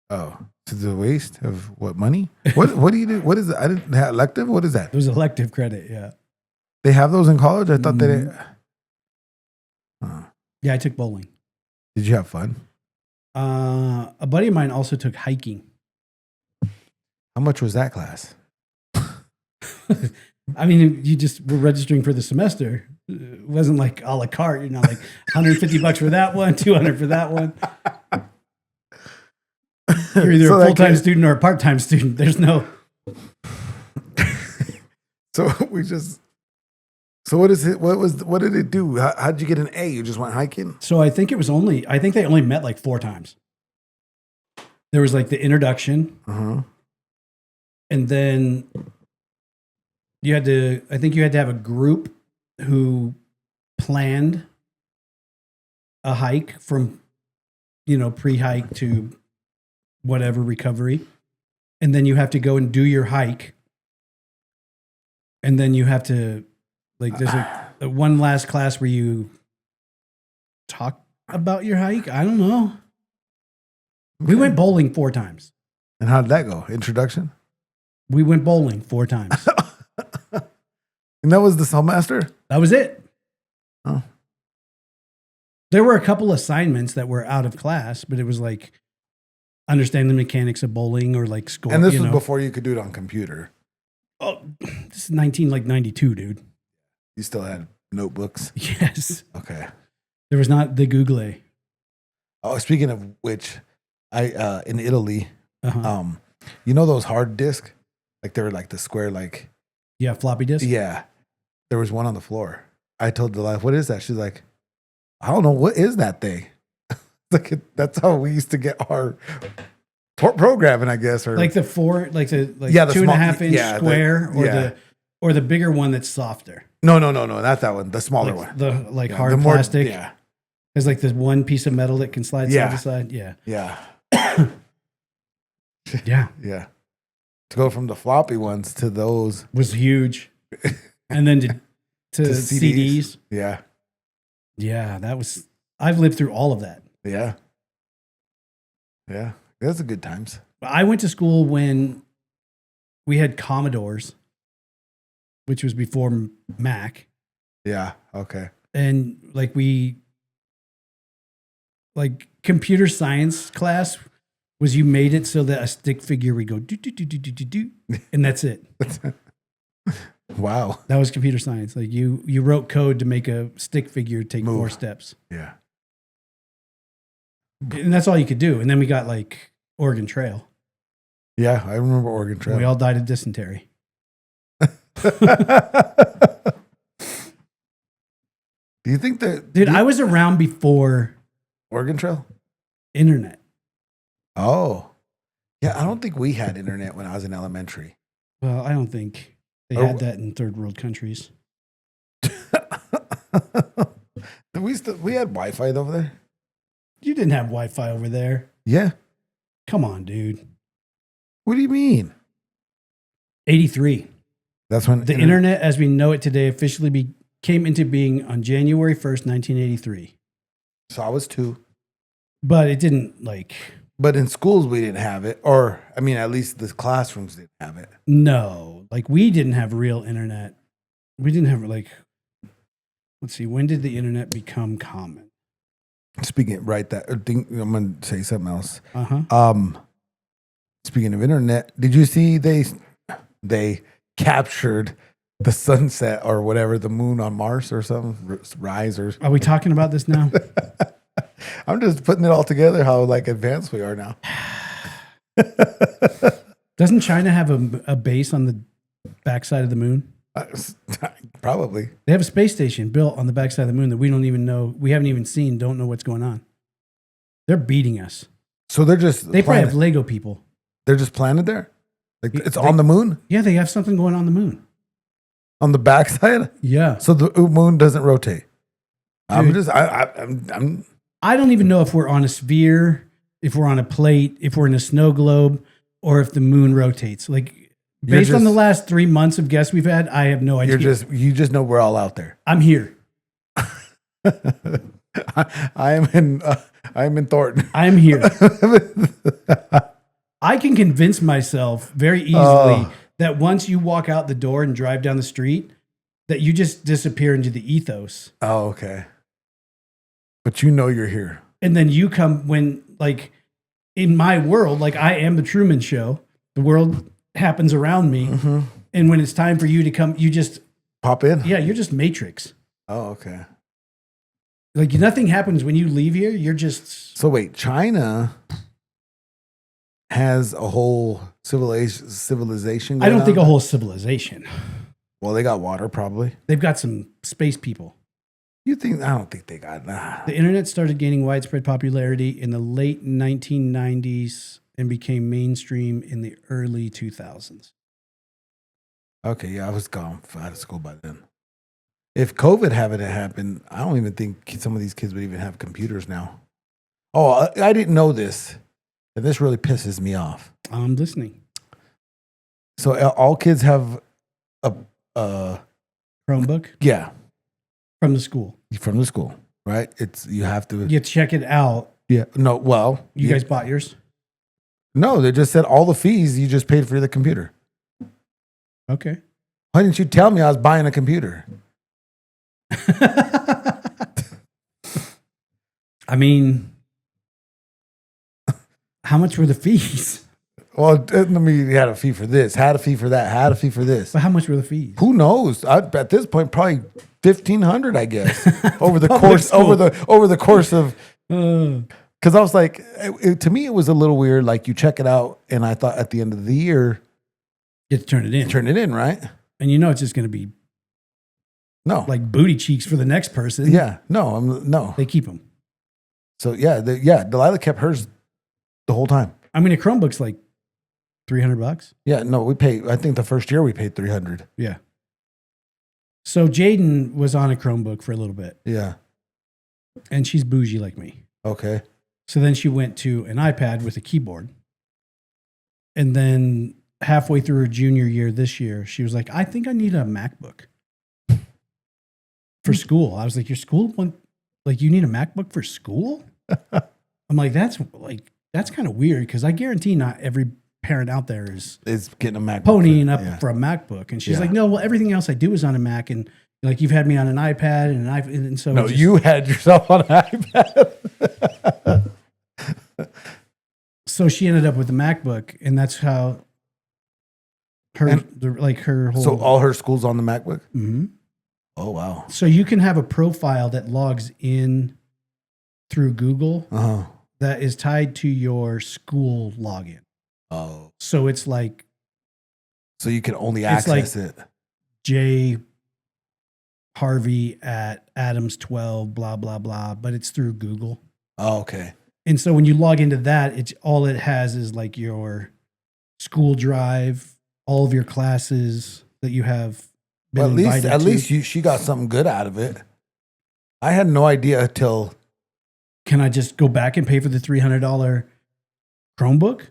Oh. So it's a waste of what, money? What do you do? What is it? I didn't have elective? What is that? It was elective credit, yeah. They have those in college? I thought they didn't. Yeah, I took bowling. Did you have fun? A buddy of mine also took hiking. How much was that class? I mean, you just were registering for the semester. It wasn't like a la carte. You're not like $150 for that one, $200 for that one. You're either a full-time student or a part-time student. There's no. So what is it? What did it do? How'd you get an A? You just went hiking? So I think they only met like 4 times. There was like the introduction. And then you had to have a group who planned a hike from, pre-hike to whatever recovery. And then you have to go and do your hike. And then you have to, like, there's a one last class where you talk about your hike. I don't know. We went bowling 4 times. And how did that go? Introduction? We went bowling 4 times. And that was the semester? That was it. Oh. There were a couple assignments that were out of class, but it was like understand the mechanics of bowling or like score. And this was before you could do it on computer. Oh, this is 1992, dude. You still had notebooks? Yes. Okay. There was not the Google. Oh, speaking of which, I in Italy, you know those hard disk? Like they were like the square, like floppy disk. Yeah, there was one on the floor. I told the wife, "What is that?" She's like, "I don't know. What is that thing?" That's how we used to get our programming, I guess, or like the 4, like the 2.5 inch square, or the bigger one that's softer. No, not that one. The smaller one. The hard plastic. Yeah. There's like this one piece of metal that can slide side to side. Yeah. Yeah. Yeah. Yeah. To go from the floppy ones to those was huge. And then to CDs. Yeah. Yeah. I've lived through all of that. Yeah. Yeah. Those are good times. I went to school when we had Commodores, which was before Mac. Yeah. Okay. And computer science class was you made it so that a stick figure would go do do do do do do do, and that's it. Wow. That was computer science. Like you wrote code to make a stick figure take 4 steps. Yeah. And that's all you could do. And then we got like Oregon Trail. Yeah, I remember Oregon Trail. We all died of dysentery. Do you think that... Dude, I was around before... Oregon Trail? Internet. Oh. Yeah, I don't think we had internet when I was in elementary. Well, I don't think they had that in third world countries. We had Wi-Fi over there. You didn't have Wi-Fi over there. Yeah. Come on, dude. What do you mean? 83. That's when the internet as we know it today officially came into being on January 1st, 1983. So I was 2. But it didn't But in schools we didn't have it. Or, I mean, at least the classrooms didn't have it. No. We didn't have real internet. We didn't have let's see, when did the internet become common? Speaking right, that I think I'm gonna say something else. Uh-huh. Speaking of internet, did you see they captured the sunset or whatever, the moon on Mars or something, rise or? Are we talking about this now? I'm just putting it all together. How like advanced we are now. Doesn't China have a base on the backside of the moon? Probably. They have a space station built on the backside of the moon that we don't even know, we haven't even seen, don't know what's going on. They're beating us. So they're just They probably have Lego people. They're just planted there? Like it's on the moon? Yeah, they have something going on the moon. On the backside? Yeah. So the moon doesn't rotate. Dude, I don't even know if we're on a sphere, if we're on a plate, if we're in a snow globe, or if the moon rotates. Like based on the last 3 months of guests we've had, I have no idea. You just know we're all out there. I'm here. I am in Thornton. I'm here. I can convince myself very easily that once you walk out the door and drive down the street, that you just disappear into the ethos. Oh, okay. But you know you're here. And then you come when, like, in my world, like I am the Truman Show. The world happens around me. Mm-hmm. And when it's time for you to come, you just pop in. Yeah, you're just Matrix. Oh, okay. Like nothing happens when you leave here. You're just. So wait, China has a whole civilization. I don't think a whole civilization. Well, they got water, probably. They've got some space people. You think? I don't think they got that. The internet started gaining widespread popularity in the late 1990s and became mainstream in the early 2000s. Okay, yeah, I was gone out of school by then. If COVID hadn't happened, I don't even think some of these kids would even have computers now. Oh, I didn't know this. And this really pisses me off. I'm listening. So all kids have a Chromebook? Yeah. From the school. From the school, right? You have to. You check it out. Yeah. No, well. You guys bought yours? No, they just said all the fees you just paid for the computer. Okay. Why didn't you tell me I was buying a computer? I mean, how much were the fees? Well, I mean, you had a fee for this, had a fee for that, had a fee for this. But how much were the fees? Who knows? At this point, probably $1,500, I guess, over the course over the course of. Because I was like, to me, it was a little weird. Like you check it out, and I thought at the end of the year, you have to turn it in. Turn it in, right? And you know it's just going to be like booty cheeks for the next person. Yeah, no. They keep them. So yeah, Delilah kept hers the whole time. I mean, a Chromebook's like $300. Yeah, no, we paid. I think the first year we paid $300. Yeah. So Jaden was on a Chromebook for a little bit. Yeah. And she's bougie like me. Okay. So then she went to an iPad with a keyboard. And then halfway through her junior year this year, she was like, I think I need a MacBook for school. I was like, your school you need a MacBook for school? I'm like, that's kind of weird because I guarantee not every parent out there is getting a MacBook, ponying up for a MacBook. And she's like, no, well, everything else I do is on a Mac, and like you've had me on an iPad and an iPhone, and so no, you had yourself on an iPad. So she ended up with a MacBook, and that's how her whole. So all her school's on the MacBook. Mm-hmm. Oh wow! So you can have a profile that logs in through Google that is tied to your school login. Oh, so it's like. So you can only access it. J. Harvey at Adams 12, blah blah blah, but it's through Google. Oh, okay. And so when you log into that, it's all it has is like your school drive, all of your classes that you have. Well, at least she got something good out of it. I had no idea till. Can I just go back and pay for the $300 Chromebook?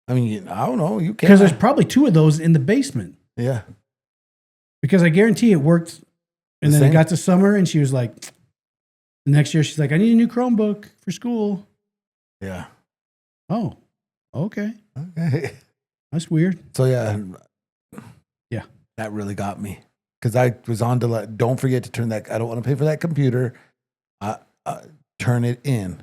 I mean, I don't know. You can, because there's probably 2 of those in the basement. Yeah. Because I guarantee it worked. And then it got to summer, and she was like, the next year she's like, I need a new Chromebook for school. Yeah. Oh, okay. Okay. That's weird. So yeah. Yeah. That really got me. Because I was on to don't forget to turn that. I don't want to pay for that computer. turn it in.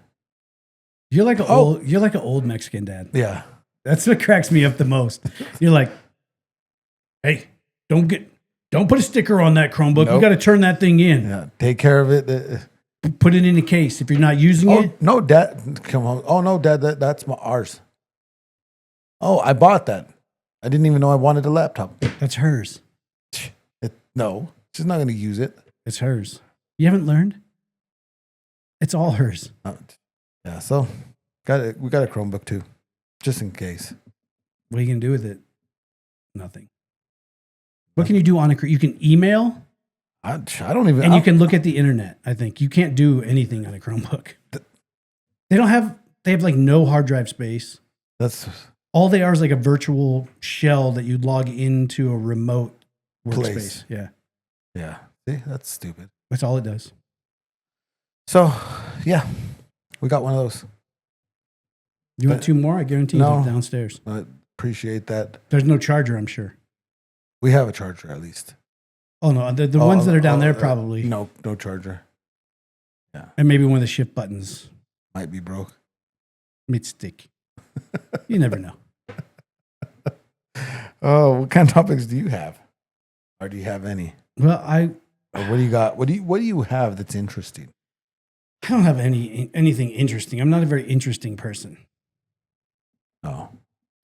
You're like an old Mexican dad. Yeah. That's what cracks me up the most. You're like, hey, don't put a sticker on that Chromebook. Nope. You got to turn that thing in. Yeah. Take care of it. Put it in a case if you're not using it. No, Dad. Come on. Oh no, Dad. That's ours. Oh, I bought that. I didn't even know I wanted a laptop. That's hers. No, she's not going to use it. It's hers. You haven't learned? It's all hers. Yeah. So we got a Chromebook too, just in case. What are you going to do with it? Nothing. What can you do on you can email? I don't even. And you can look at the internet, I think. You can't do anything on a Chromebook. They have like no hard drive space. All they are is like a virtual shell that you log into a remote workspace. Yeah. Yeah. See, that's stupid. That's all it does. So, yeah, we got one of those. You want two more? I guarantee you they're downstairs. I appreciate that. There's no charger, I'm sure. We have a charger at least. Oh, no. The ones that are down there probably. No charger. Yeah. And maybe one of the shift buttons Might be broke. mid-stick. You never know. Oh, what kind of topics do you have? Or do you have any? Well, Or what do you got? What do you have that's interesting? I don't have anything interesting. I'm not a very interesting person. Oh.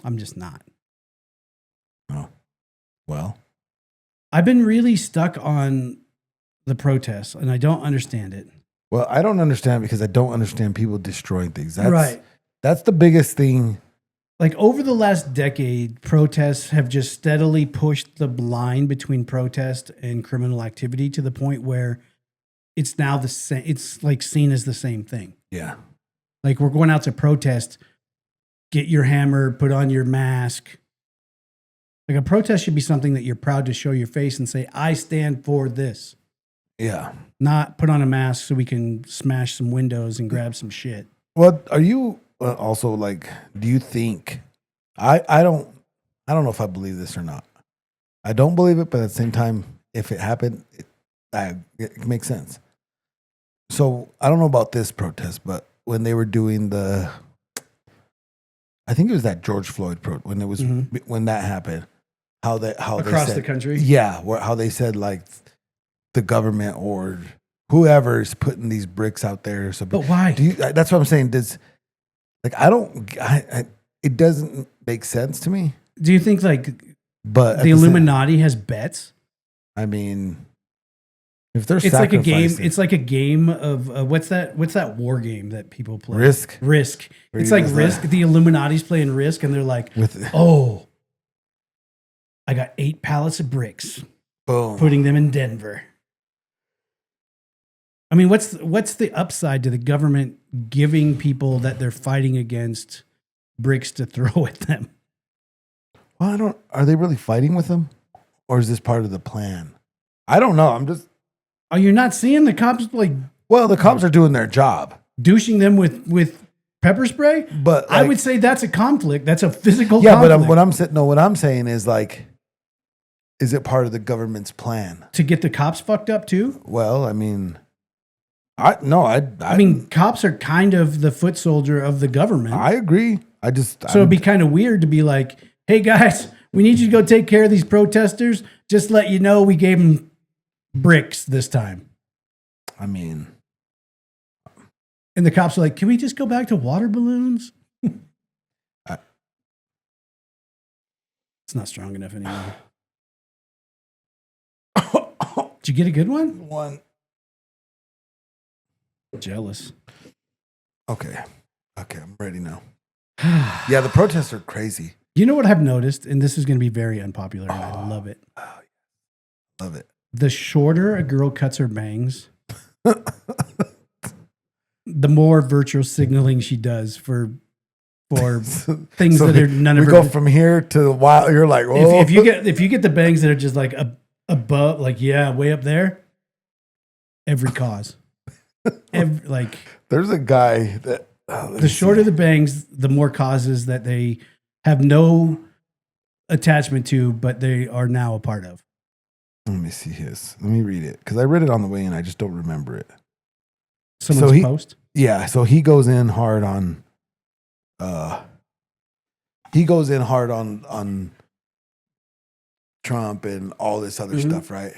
I'm just not. Oh. Well. I've been really stuck on the protests, and I don't understand it. Well, I don't understand because I don't understand people destroying things. Right. That's the biggest thing. Like over the last decade, protests have just steadily pushed the line between protest and criminal activity to the point where it's now the same. It's like seen as the same thing. Yeah. Like we're going out to protest, get your hammer, put on your mask. Like a protest should be something that you're proud to show your face and say, I stand for this. Yeah. Not put on a mask so we can smash some windows and grab some shit. Well, are you also like, do you think, I don't know if I believe this or not. I don't believe it, but at the same time, if it happened, it makes sense. So I don't know about this protest, but when they were doing I think it was that George Floyd when it was, when that happened, how across they said, the country. Yeah. How they said like the government or whoever is putting these bricks out there. So, but why? That's what I'm saying. It doesn't make sense to me. Do you think like But the Illuminati has bets? I mean, if they're It's like a game. It's like a game of what's that war game that people play? Risk. It's like Risk. The Illuminati's playing Risk, and they're like, I got 8 pallets of bricks. Boom. Putting them in Denver. I mean, what's the upside to the government giving people that they're fighting against bricks to throw at them? Well, are they really fighting with them? Or is this part of the plan? I don't know. Are you not seeing the cops like? Well, the cops are doing their job. Douching them with pepper spray? But I would say that's a conflict. That's a physical conflict. But what I'm saying is like, is it part of the government's plan? To get the cops fucked up too? Well, I mean, I mean, cops are kind of the foot soldier of the government. I agree. It'd be kind of weird to be like, hey guys, we need you to go take care of these protesters. Just let you know we gave them bricks this time. I mean. And the cops are like, can we just go back to water balloons? It's not strong enough anymore. Did you get a good one? One. Jealous. Okay, I'm ready now. Yeah, the protests are crazy. You know what I've noticed, and this is going to be very unpopular, and I love it. Love it. The shorter a girl cuts her bangs, the more virtual signaling she does for things that are none of her. We go from here to the wild. You're like, whoa. If you get the bangs that are just like above, like way up there, every cause. There's a guy that the shorter the bangs, the more causes that they have no attachment to, but they are now a part of. Let me read it because I read it on the way and I just don't remember it. Someone's post? Yeah, so he goes in hard on Trump and all this other stuff, right?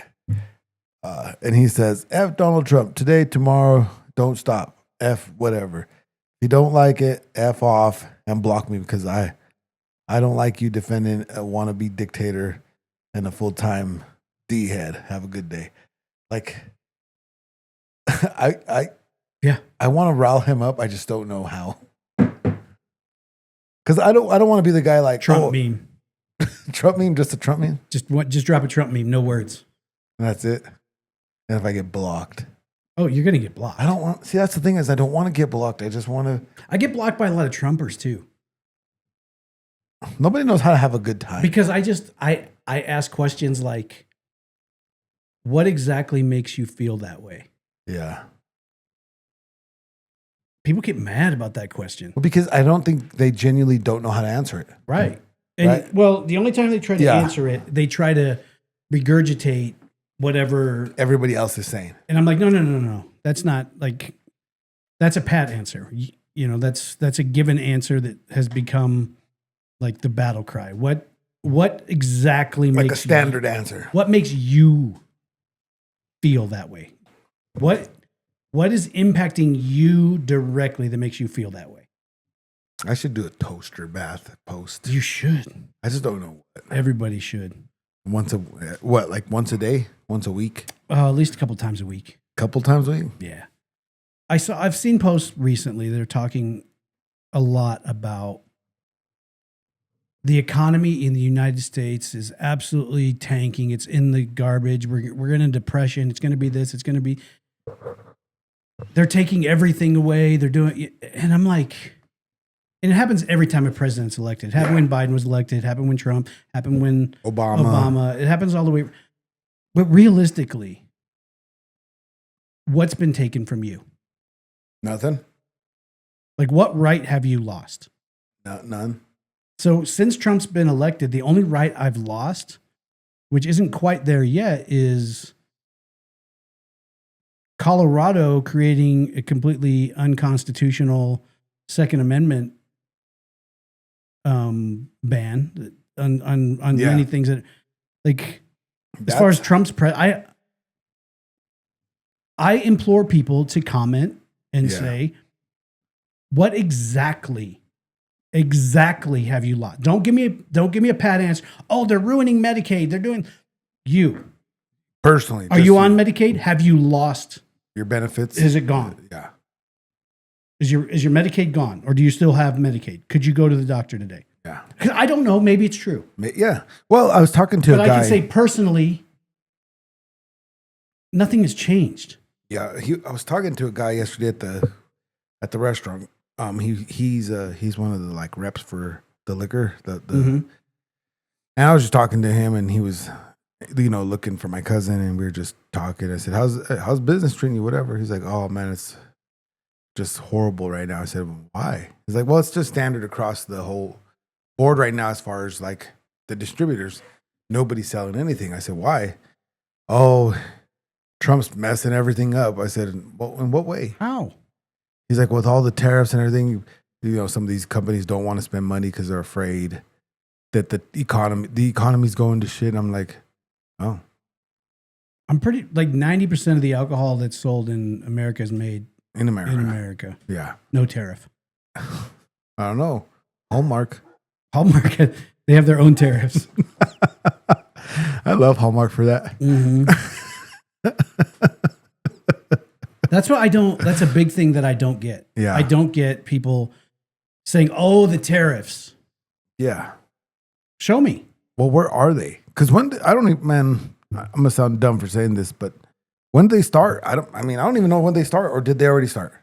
And he says, F Donald Trump, today, tomorrow, don't stop. F whatever. If you don't like it, F off and block me because I don't like you defending a wannabe dictator and a full-time D-head. Have a good day. Like, I want to rile him up. I just don't know how. Because I don't want to be the guy like Trump meme. Trump meme, just a Trump meme. Just drop a Trump meme, no words. And that's it. And if I get blocked, oh, you're gonna get blocked. I don't want. See, that's the thing is I don't want to get blocked. I just want to. I get blocked by a lot of Trumpers too. Nobody knows how to have a good time because I ask questions like, "What exactly makes you feel that way?" Yeah. People get mad about that question. Well, because I don't think they genuinely don't know how to answer it. Right. And well, the only time they try to answer it, they try to regurgitate whatever everybody else is saying. And I'm like, no. That's not like, that's a pat answer. You know, that's a given answer that has become like the battle cry. What exactly like makes a standard answer? What makes you feel that way? What is impacting you directly that makes you feel that way? I should do a toaster bath post. You should. I just don't know what. Everybody should. Once a day? Once a week? At least a couple times a week. Couple times a week? Yeah. I've seen posts recently that are talking a lot about the economy in the United States is absolutely tanking. It's in the garbage. We're in a depression. It's going to be this. It's going to be. They're taking everything away. They're doing, and I'm like, and it happens every time a president's elected. It happened when Biden was elected. It happened when Trump. Happened when Obama. It happens all the way. But realistically, what's been taken from you? Nothing. Like, what right have you lost? None. So since Trump's been elected, the only right I've lost, which isn't quite there yet, is Colorado creating a completely unconstitutional Second Amendment ban on many things that, like, as far as Trump's I implore people to comment and say, what exactly have you lost? Don't give me a pat answer. Oh, they're ruining Medicaid. They're doing you personally. Are you on Medicaid? Have you lost your benefits? Is it gone? Yeah. Is your Medicaid gone, or do you still have Medicaid? Could you go to the doctor today? Yeah. Because I don't know. Maybe it's true. Yeah. Well, I was talking to a guy. But I can say personally, nothing has changed. Yeah. I was talking to a guy yesterday at the restaurant. He's one of the like reps for the liquor. And I was just talking to him, and he was, looking for my cousin, and we were just talking. I said, "How's business treating you?" Whatever. He's like, "Oh man, it's just horrible right now." I said, "Why?" He's like, "Well, it's just standard across the whole board right now as far as like the distributors. Nobody's selling anything." I said, "Why?" "Oh, Trump's messing everything up." I said, "Well, in what way?" How? He's like, with all the tariffs and everything, some of these companies don't want to spend money because they're afraid that the economy's going to shit. I'm like, oh. I'm pretty, like 90% of the alcohol that's sold in America is made in America. Yeah. No tariff. I don't know. Hallmark, they have their own tariffs. I love Hallmark for that. Mm-hmm. That's a big thing that I don't get. Yeah. I don't get people saying, "Oh, the tariffs." Yeah. Show me. Well, where are they? Because I'm gonna sound dumb for saying this, but when did they start? I don't even know when they start, or did they already start?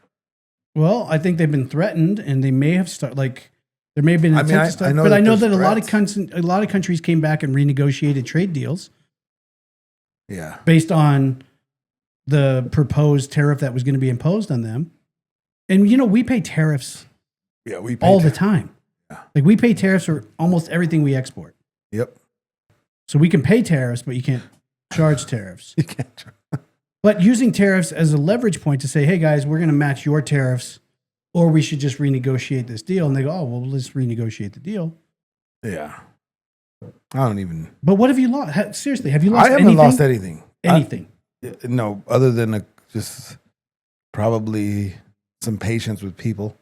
Well, I think they've been threatened, and they may have started. Like, there may have been an attempt to start, but I know that a lot of countries came back and renegotiated trade deals. Yeah. Based on the proposed tariff that was going to be imposed on them. And, we pay tariffs all the time. Yeah. Like, we pay tariffs for almost everything we export. Yep. So we can pay tariffs, but you can't charge tariffs. You can't charge. But using tariffs as a leverage point to say, hey guys, we're going to match your tariffs, or we should just renegotiate this deal. And they go, oh, well, let's renegotiate the deal. Yeah. I don't even. But what have you lost? Seriously, have you lost anything? I haven't lost anything. Anything. No, other than just probably some patience with people.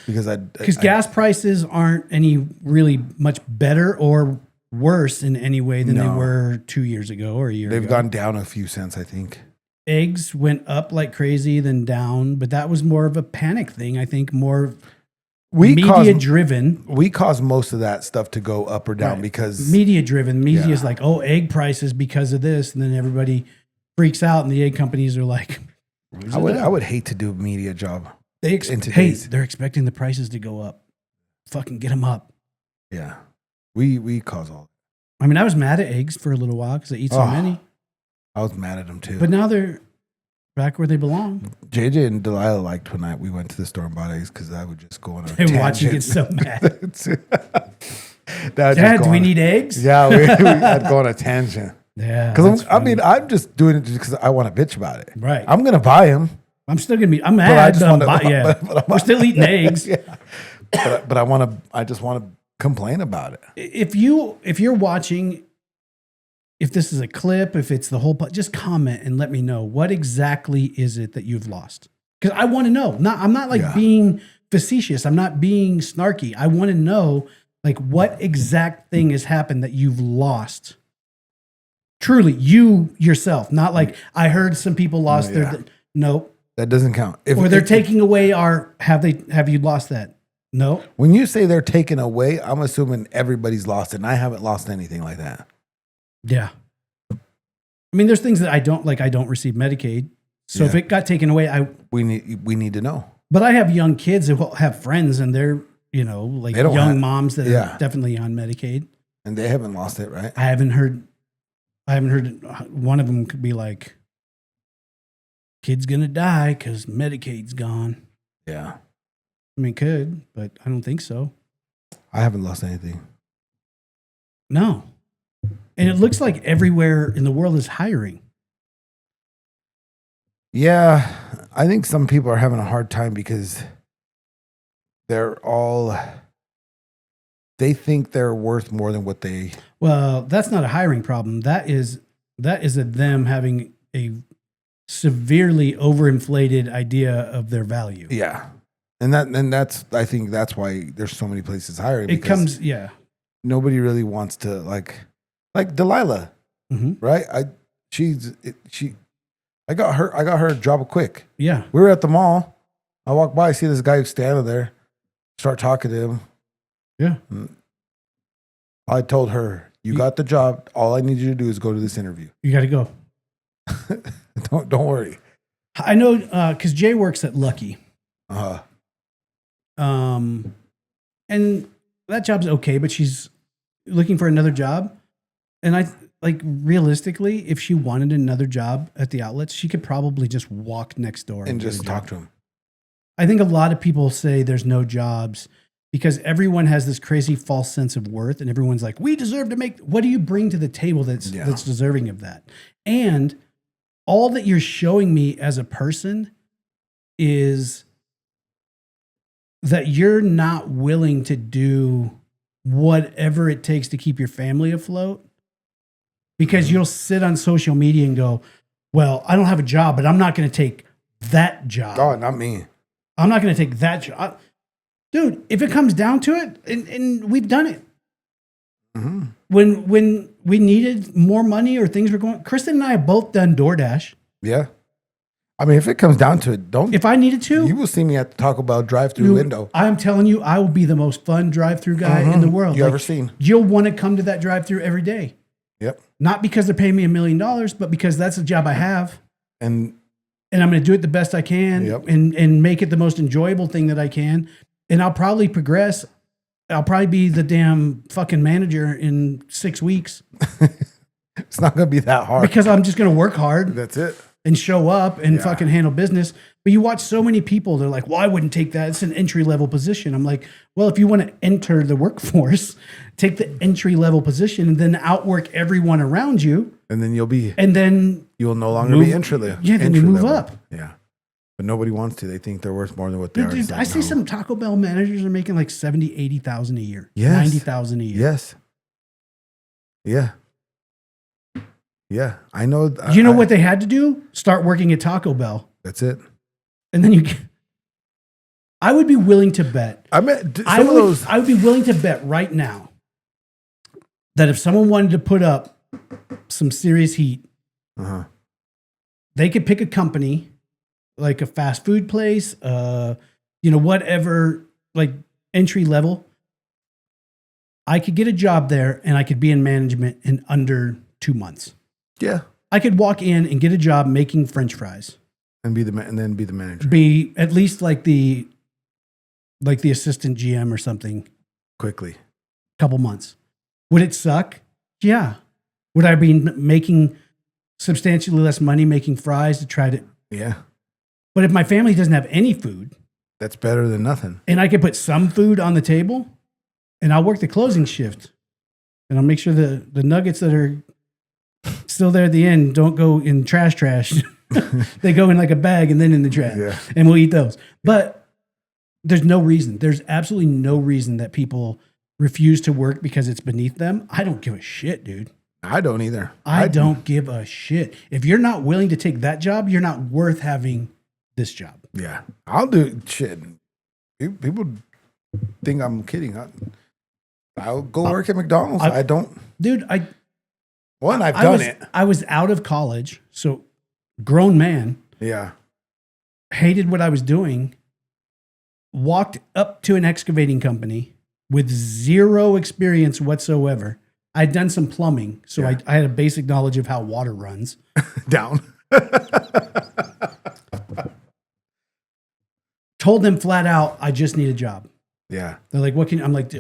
Because gas prices aren't any really much better or worse in any way than they were 2 years ago or a year ago. They've gone down a few cents, I think. Eggs went up like crazy, then down, but that was more of a panic thing. I think more media driven. We caused most of that stuff to go up or down because media driven. Media is like, oh, egg prices because of this, and then everybody freaks out, and the egg companies are like, I would hate to do a media job. They're expecting the prices to go up. Fucking get them up. Yeah, we cause all. I mean, I was mad at eggs for a little while because I eat so many. I was mad at them too. But now they're back where they belong. JJ and Delilah liked when we went to the store and bought eggs because I would just go on a tangent. Watch you get so mad. Dad, do we need eggs? Yeah, I'd go on a tangent. Yeah. Because I'm just doing it because I want to bitch about it. Right. I'm going to buy them. I'm still going to be, I'm mad. We're still eating eggs. Yeah. But I just want to complain about it. If you're watching, if this is a clip, if it's the whole, just comment and let me know what exactly is it that you've lost. Because I want to know. I'm not like being facetious. I'm not being snarky. I want to know like what exact thing has happened that you've lost. Truly, you yourself, not like I heard some people lost their. Nope. That doesn't count. Or they're taking away our. Have you lost that? No. When you say they're taking away, I'm assuming everybody's lost it, and I haven't lost anything like that. Yeah. I mean, there's things that I don't like. I don't receive Medicaid, so if it got taken away, we need to know. But I have young kids that will have friends, and they're like young moms that are definitely on Medicaid, and they haven't lost it, right? I haven't heard one of them could be like, "Kid's gonna die because Medicaid's gone." Yeah, I mean, could, but I don't think so. I haven't lost anything. No. And it looks like everywhere in the world is hiring. Yeah, I think some people are having a hard time because they think they're worth more than what they. Well, that's not a hiring problem. That is them having a severely overinflated idea of their value. Yeah. And that's I think that's why there's so many places hiring. It comes, nobody really wants to like Delilah, right? I got her a job quick. Yeah, we were at the mall. I walk by, I see this guy who's standing there. Start talking to him. Yeah, I told her, "You got the job. All I need you to do is go to this interview. You got to go. Don't worry." I know because Jay works at Lucky. And that job's okay, but she's looking for another job. And I like realistically, if she wanted another job at the outlets, she could probably just walk next door and just talk to him. I think a lot of people say there's no jobs because everyone has this crazy false sense of worth, and everyone's like, "We deserve to make." What do you bring to the table that's deserving of that? And all that you're showing me as a person is that you're not willing to do whatever it takes to keep your family afloat. Because you'll sit on social media and go, "Well, I don't have a job, but I'm not going to take that job." Oh, not me. I'm not going to take that job. Dude, if it comes down to it, and we've done it. Mm-hmm. When we needed more money or things were going, Kristen and I have both done DoorDash. Yeah. I mean, if it comes down to it, if I needed to. You will see me at the Taco Bell drive-through window. I'm telling you, I will be the most fun drive-through guy in the world. You ever seen. You'll want to come to that drive-through every day. Yep. Not because they're paying me $1 million, but because that's the job I have. And I'm going to do it the best I can and make it the most enjoyable thing that I can. And I'll probably progress. I'll probably be the damn fucking manager in 6 weeks. It's not going to be that hard. Because I'm just going to work hard. That's it. And show up and fucking handle business. But you watch so many people, they're like, "Well, I wouldn't take that. It's an entry-level position." I'm like, well, if you want to enter the workforce, take the entry-level position and then outwork everyone around you. And then you'll no longer be entry. Yeah, then you move up. Yeah. But nobody wants to. They think they're worth more than what they are. Dude, I see some Taco Bell managers are making like 70, 80,000 a year. Yes. 90,000 a year. Yes. Yeah. Yeah. I know. You know what they had to do? Start working at Taco Bell. That's it. And then I would be willing to bet. I would be willing to bet right now that if someone wanted to put up some serious heat, they could pick a company like a fast food place, whatever, like entry level. I could get a job there and I could be in management in under 2 months. Yeah. I could walk in and get a job making French fries. And then be the manager. Be at least like the assistant GM or something. Quickly. Couple months. Would it suck? Yeah. Would I be making substantially less money making fries to try to? Yeah. But if my family doesn't have any food, that's better than nothing. And I could put some food on the table, and I'll work the closing shift, and I'll make sure the nuggets that are still there at the end don't go in trash. They go in like a bag and then in the trash, and we'll eat those. But there's no reason. There's absolutely no reason that people refuse to work because it's beneath them. I don't give a shit, dude. I don't either. I don't give a shit. If you're not willing to take that job, you're not worth having this job. Yeah. I'll do shit. People think I'm kidding. I'll go work at McDonald's. I don't. Dude, I've done it. I was out of college, so grown man. Yeah. Hated what I was doing. Walked up to an excavating company with zero experience whatsoever. I'd done some plumbing, so I had a basic knowledge of how water runs. Down. Told them flat out, I just need a job. Yeah. They're like, what can I'm like,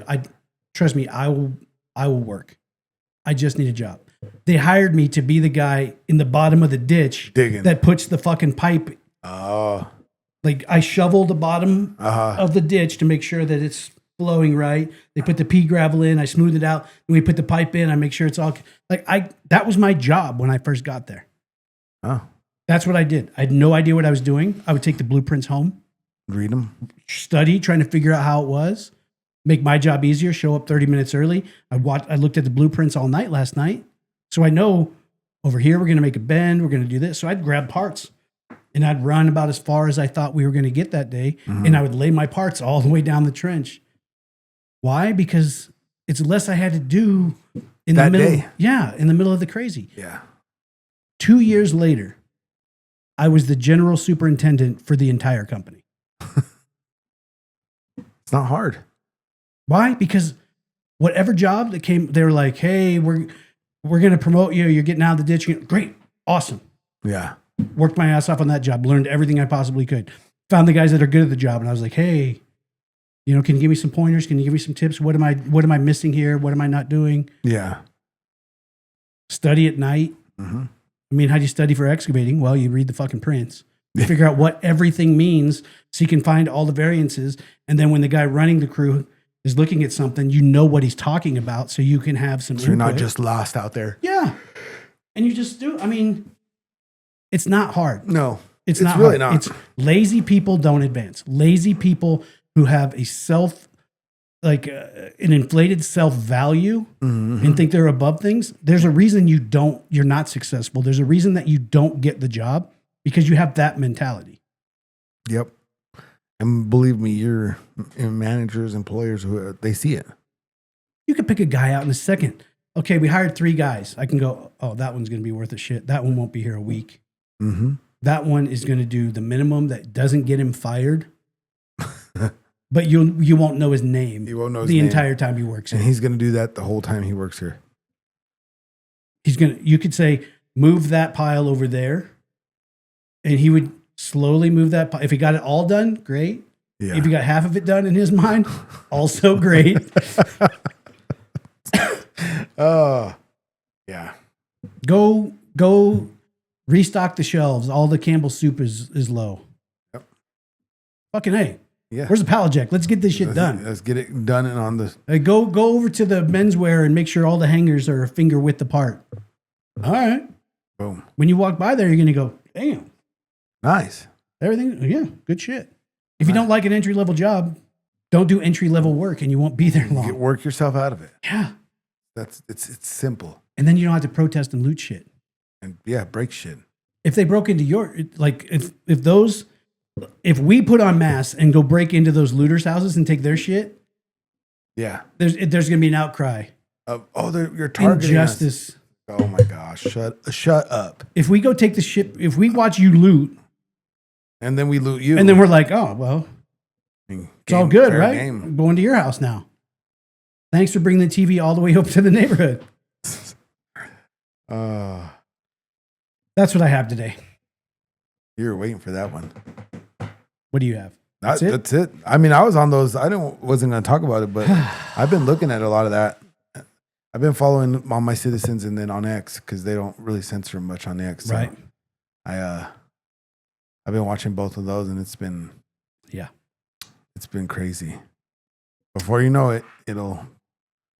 trust me, I will work. I just need a job. They hired me to be the guy in the bottom of the ditch digging that puts the fucking pipe. Oh. Like I shovel the bottom of the ditch to make sure that it's flowing right. They put the pea gravel in, I smooth it out, and we put the pipe in, I make sure it's all that was my job when I first got there. Oh. That's what I did. I had no idea what I was doing. I would take the blueprints home. Read them. Study, trying to figure out how it was. Make my job easier, show up 30 minutes early. I looked at the blueprints all night last night. So I know over here we're going to make a bend, we're going to do this. So I'd grab parts and I'd run about as far as I thought we were going to get that day. Mm-hmm. And I would lay my parts all the way down the trench. Why? Because it's less I had to do in that the middle. Day. Yeah, in the middle of the crazy. Yeah. 2 years later, I was the general superintendent for the entire company. It's not hard. Why? Because whatever job that came, they were like, hey, we're going to promote you. You're getting out of the ditch. Great. Awesome. Yeah. Worked my ass off on that job. Learned everything I possibly could. Found the guys that are good at the job. And I was like, hey, can you give me some pointers? Can you give me some tips? What am I missing here? What am I not doing? Yeah. Study at night. Mm-hmm. I mean, how do you study for excavating? Well, you read the fucking prints. You figure out what everything means so you can find all the variances. And then when the guy running the crew is looking at something, you know what he's talking about so you can have some input. You're not just lost out there. Yeah. And you just do. I mean, it's not hard. No. It's not really hard. not. It's lazy people don't advance. Lazy people who have a an inflated self-value mm-hmm. and think they're above things. There's a reason you're not successful. There's a reason that you don't get the job because you have that mentality. Yep. And believe me, your managers, employers, they see it. You could pick a guy out in a second. Okay, we hired 3 guys. I can go, oh, that one's going to be worth a shit. That one won't be here a week. Mm-hmm. That one is going to do the minimum that doesn't get him fired. But you won't know his name. You won't know his the name. Entire time he works here. And he's going to do that the whole time he works here. You could say, move that pile over there. And he would slowly move that pile. If he got it all done, great. Yeah. If he got half of it done in his mind, also great. Oh, yeah. Go restock the shelves. All the Campbell soup is low. Yep. Fucking A. Yeah. Where's the pallet jack? Let's get this shit done. Let's get it done and on the. Go over to the menswear and make sure all the hangers are a finger width apart. All right. Boom. When you walk by there, you're going to go, damn. Nice. Everything, yeah, good shit. If you don't like an entry level job, don't do entry level work and you won't be there long. Work yourself out of it. Yeah. It's simple. And then you don't have to protest and loot shit. And yeah, break shit. If they broke into your, like, if we put on masks and go break into those looters' houses and take their shit, yeah, there's going to be an outcry. You're targeting injustice. us. Oh my gosh, shut up. If we go take the shit, if we watch you loot, and then we loot you, and then we're like, oh well, it's all good, right? Game. I'm going to your house now. Thanks for bringing the TV all the way up to the neighborhood. That's what I have today. You were waiting for that one. What do you have? That's it. I mean, I was on those. Wasn't going to talk about it, but I've been looking at a lot of that. I've been following all my citizens and then on X because they don't really censor much on X. So right. I've been watching both of those and it's been crazy. Before you know it, it'll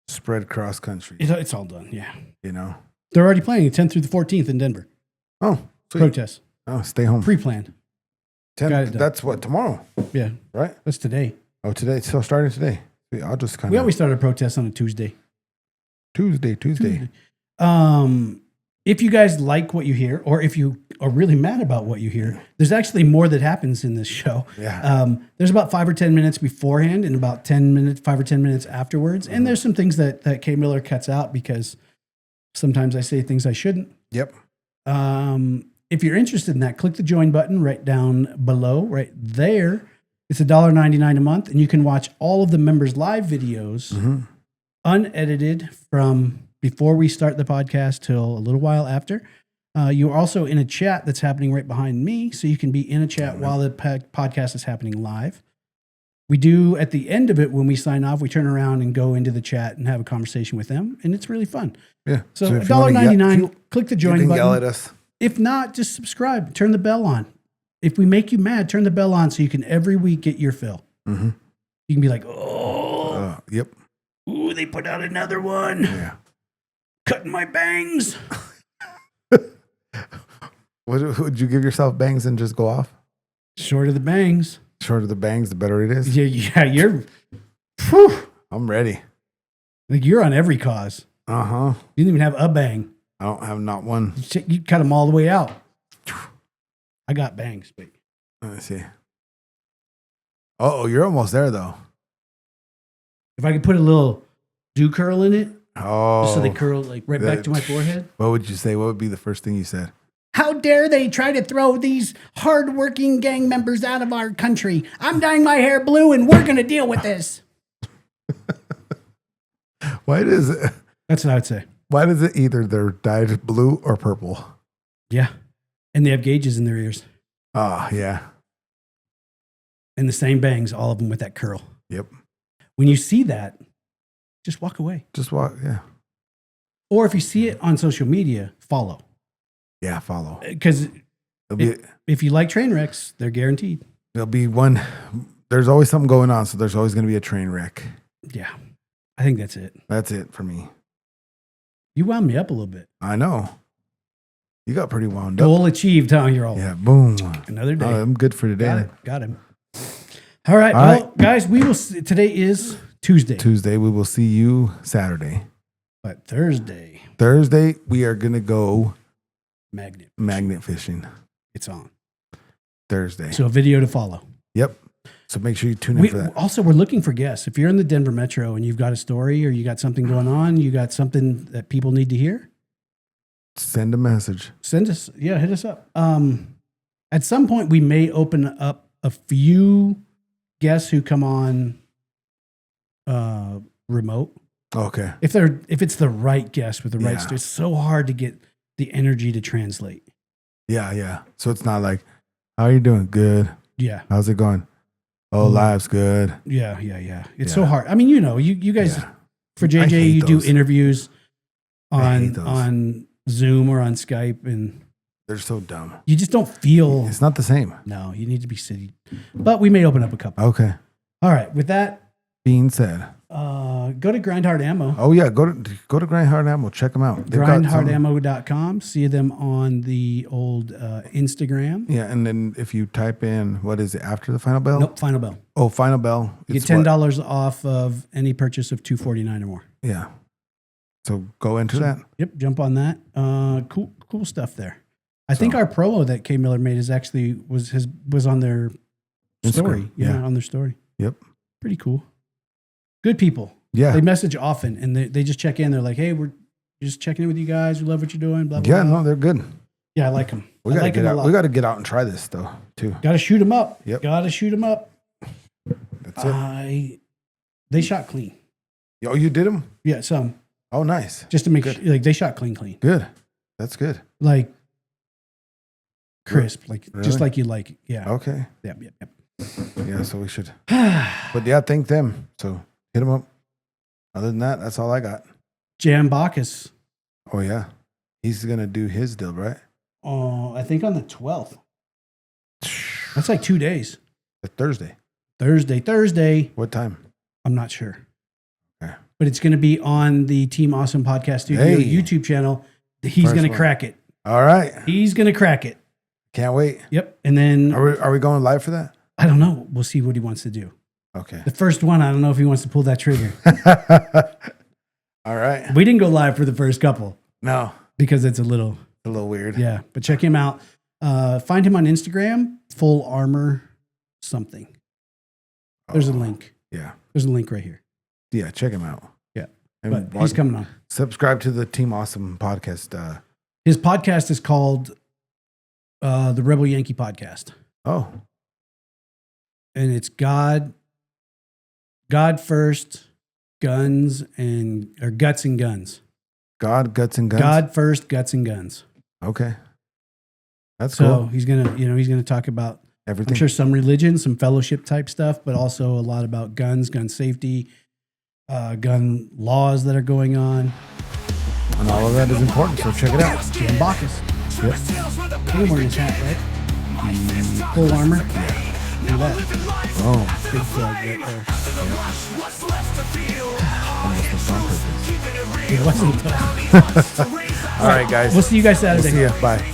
spread cross country. It's all done. Yeah. You know, they're already planning 10th through the 14th in Denver. Oh, sweet. Protests. Oh, stay home. Pre-planned. 10th. That's what, tomorrow? Yeah. Right? That's today. Oh, today. So starting today. I'll just kind of. We always start a protest on a Tuesday. Tuesday. If you guys like what you hear, or if you are really mad about what you hear, there's actually more that happens in this show. Yeah. There's about 5 or 10 minutes beforehand and about 5 or 10 minutes afterwards. And there's some things that Kay Miller cuts out because sometimes I say things I shouldn't. Yep. If you're interested in that, click the join button right down below, right there. It's $1.99 a month, and you can watch all of the members' live videos unedited from before we start the podcast till a little while after. You're also in a chat that's happening right behind me, so you can be in a chat while the podcast is happening live. We do, at the end of it, when we sign off, we turn around and go into the chat and have a conversation with them, and it's really fun. Yeah. So $1.99, click the join button. Yell at us. If not, just subscribe. Turn the bell on. If we make you mad, turn the bell on so you can every week get your fill. Mm-hmm. You can be like, yep. Ooh, they put out another one. Yeah. Cutting my bangs. Would you give yourself bangs and just go off? Short of the bangs. Shorter the bangs, the better it is. Yeah, you're. Whew, I'm ready. like you're on every cause. You didn't even have a bang. I don't have not one. You cut them all the way out. I got bangs, but Let me see. Oh, you're almost there though. if I could put a little dew curl in it, Oh, just so they curl like right back to my forehead. What would you say? What would be the first thing you said? How dare they try to throw these hardworking gang members out of our country? I'm dyeing my hair blue, and we're going to deal with this. Why does it? That's what I would say. Why does it either they're dyed blue or purple? Yeah. And they have gauges in their ears. Oh, yeah. And the same bangs, all of them with that curl. Yep. When you see that, just walk away. Just walk. Yeah. Or if you see it on social media, follow. Yeah. Follow. Because if you like train wrecks, they're guaranteed. There'll be one. There's always something going on. So there's always going to be a train wreck. Yeah. I think that's it. That's it for me. You wound me up a little bit. I know. You got pretty wound up. Goal achieved, huh? You're all. Yeah. Boom. Another day. I'm good for today. Got him. All right. All well, right. guys, we will see, today is Tuesday. Tuesday. We will see you Saturday. But Thursday, we are going to go magnet fishing. It's on. Thursday. So a video to follow. Yep. So make sure you tune in for that. Also, we're looking for guests. If you're in the Denver metro and you've got a story or you got something going on, you got something that people need to hear, Send a message. hit us up. At some point, we may open up a few guests who come on remote. Okay. If it's the right guest with the right story, it's so hard to get the energy to translate. Yeah, yeah. So it's not like, how are you doing? Good. Yeah. How's it going? Oh, life's good. Yeah. It's so hard. I mean, you guys, for JJ, you those. do interviews on Zoom or on Skype, and they're so dumb. you just don't feel. It's not the same. No, you need to be sitting. But we may open up a couple. Okay. All right. With that being said, go to Grindhard Ammo. Oh yeah, go to Grindhard Ammo. Check them out. Grindhardammo.com. See them on the old Instagram. Yeah, and then if you type in, what is it, after the final bell? Nope, Final Bell. Oh, final bell. You get $10 off of any purchase of $249 or more. Yeah. So go into that. Yep, jump on that. Cool stuff there. I think our promo that K Miller made was on their story. Instagram. Yeah, on their story. Yep. Pretty cool. Good people. Yeah. They message often and they just check in. They're like, hey, we're just checking in with you guys. We love what you're doing. Blah, blah, Yeah, blah. no, they're good. Yeah, I like them. We got to get out. We got to get out and try this though, too. Got to shoot them up. Yep. Got to shoot them up. That's it. They shot clean. Oh, you did them? Yeah, some. Oh, nice. Just to make sure, like they shot clean. Good. That's good. Like crisp, like Really? just like you like it. Yeah. Okay. Yep. Yeah, so we should. But yeah, thank them. So hit them up. Other than that, that's all I got. Jam Bacchus. Oh, yeah. He's going to do his deal, right? Oh, I think on the 12th. That's like 2 days. The Thursday. Thursday. What time? I'm not sure. Okay. But it's going to be on the Team Awesome Podcast Studio Hey. YouTube channel. He's going to crack it. All right. He's going to crack it. Can't wait. Yep. And then Are we going live for that? I don't know. We'll see what he wants to do. Okay. The first one, I don't know if he wants to pull that trigger. All right. We didn't go live for the first couple No. because it's a little weird. Yeah, but check him out. Find him on Instagram, Full Armor something. There's a link. Yeah. There's a link right here. Yeah. Check him out. Yeah. And But he's coming on. subscribe to the Team Awesome podcast. His podcast is called the Rebel Yankee Podcast. Oh. And it's God first, guns or guts and guns. God, guts, and guns. God first, guts and guns. Okay. That's So cool. he's gonna talk about Everything. I'm sure some religion, some fellowship type stuff, but also a lot about guns, gun safety, gun laws that are going on. And all of that is important, so check it out. Jam Bacchus. Yep. He's wearing his hat, right? Full armor. Look at that. Oh. Big flag right there. Almost on purpose. It wasn't. All right, guys. We'll see you guys Saturday. See ya. Bye.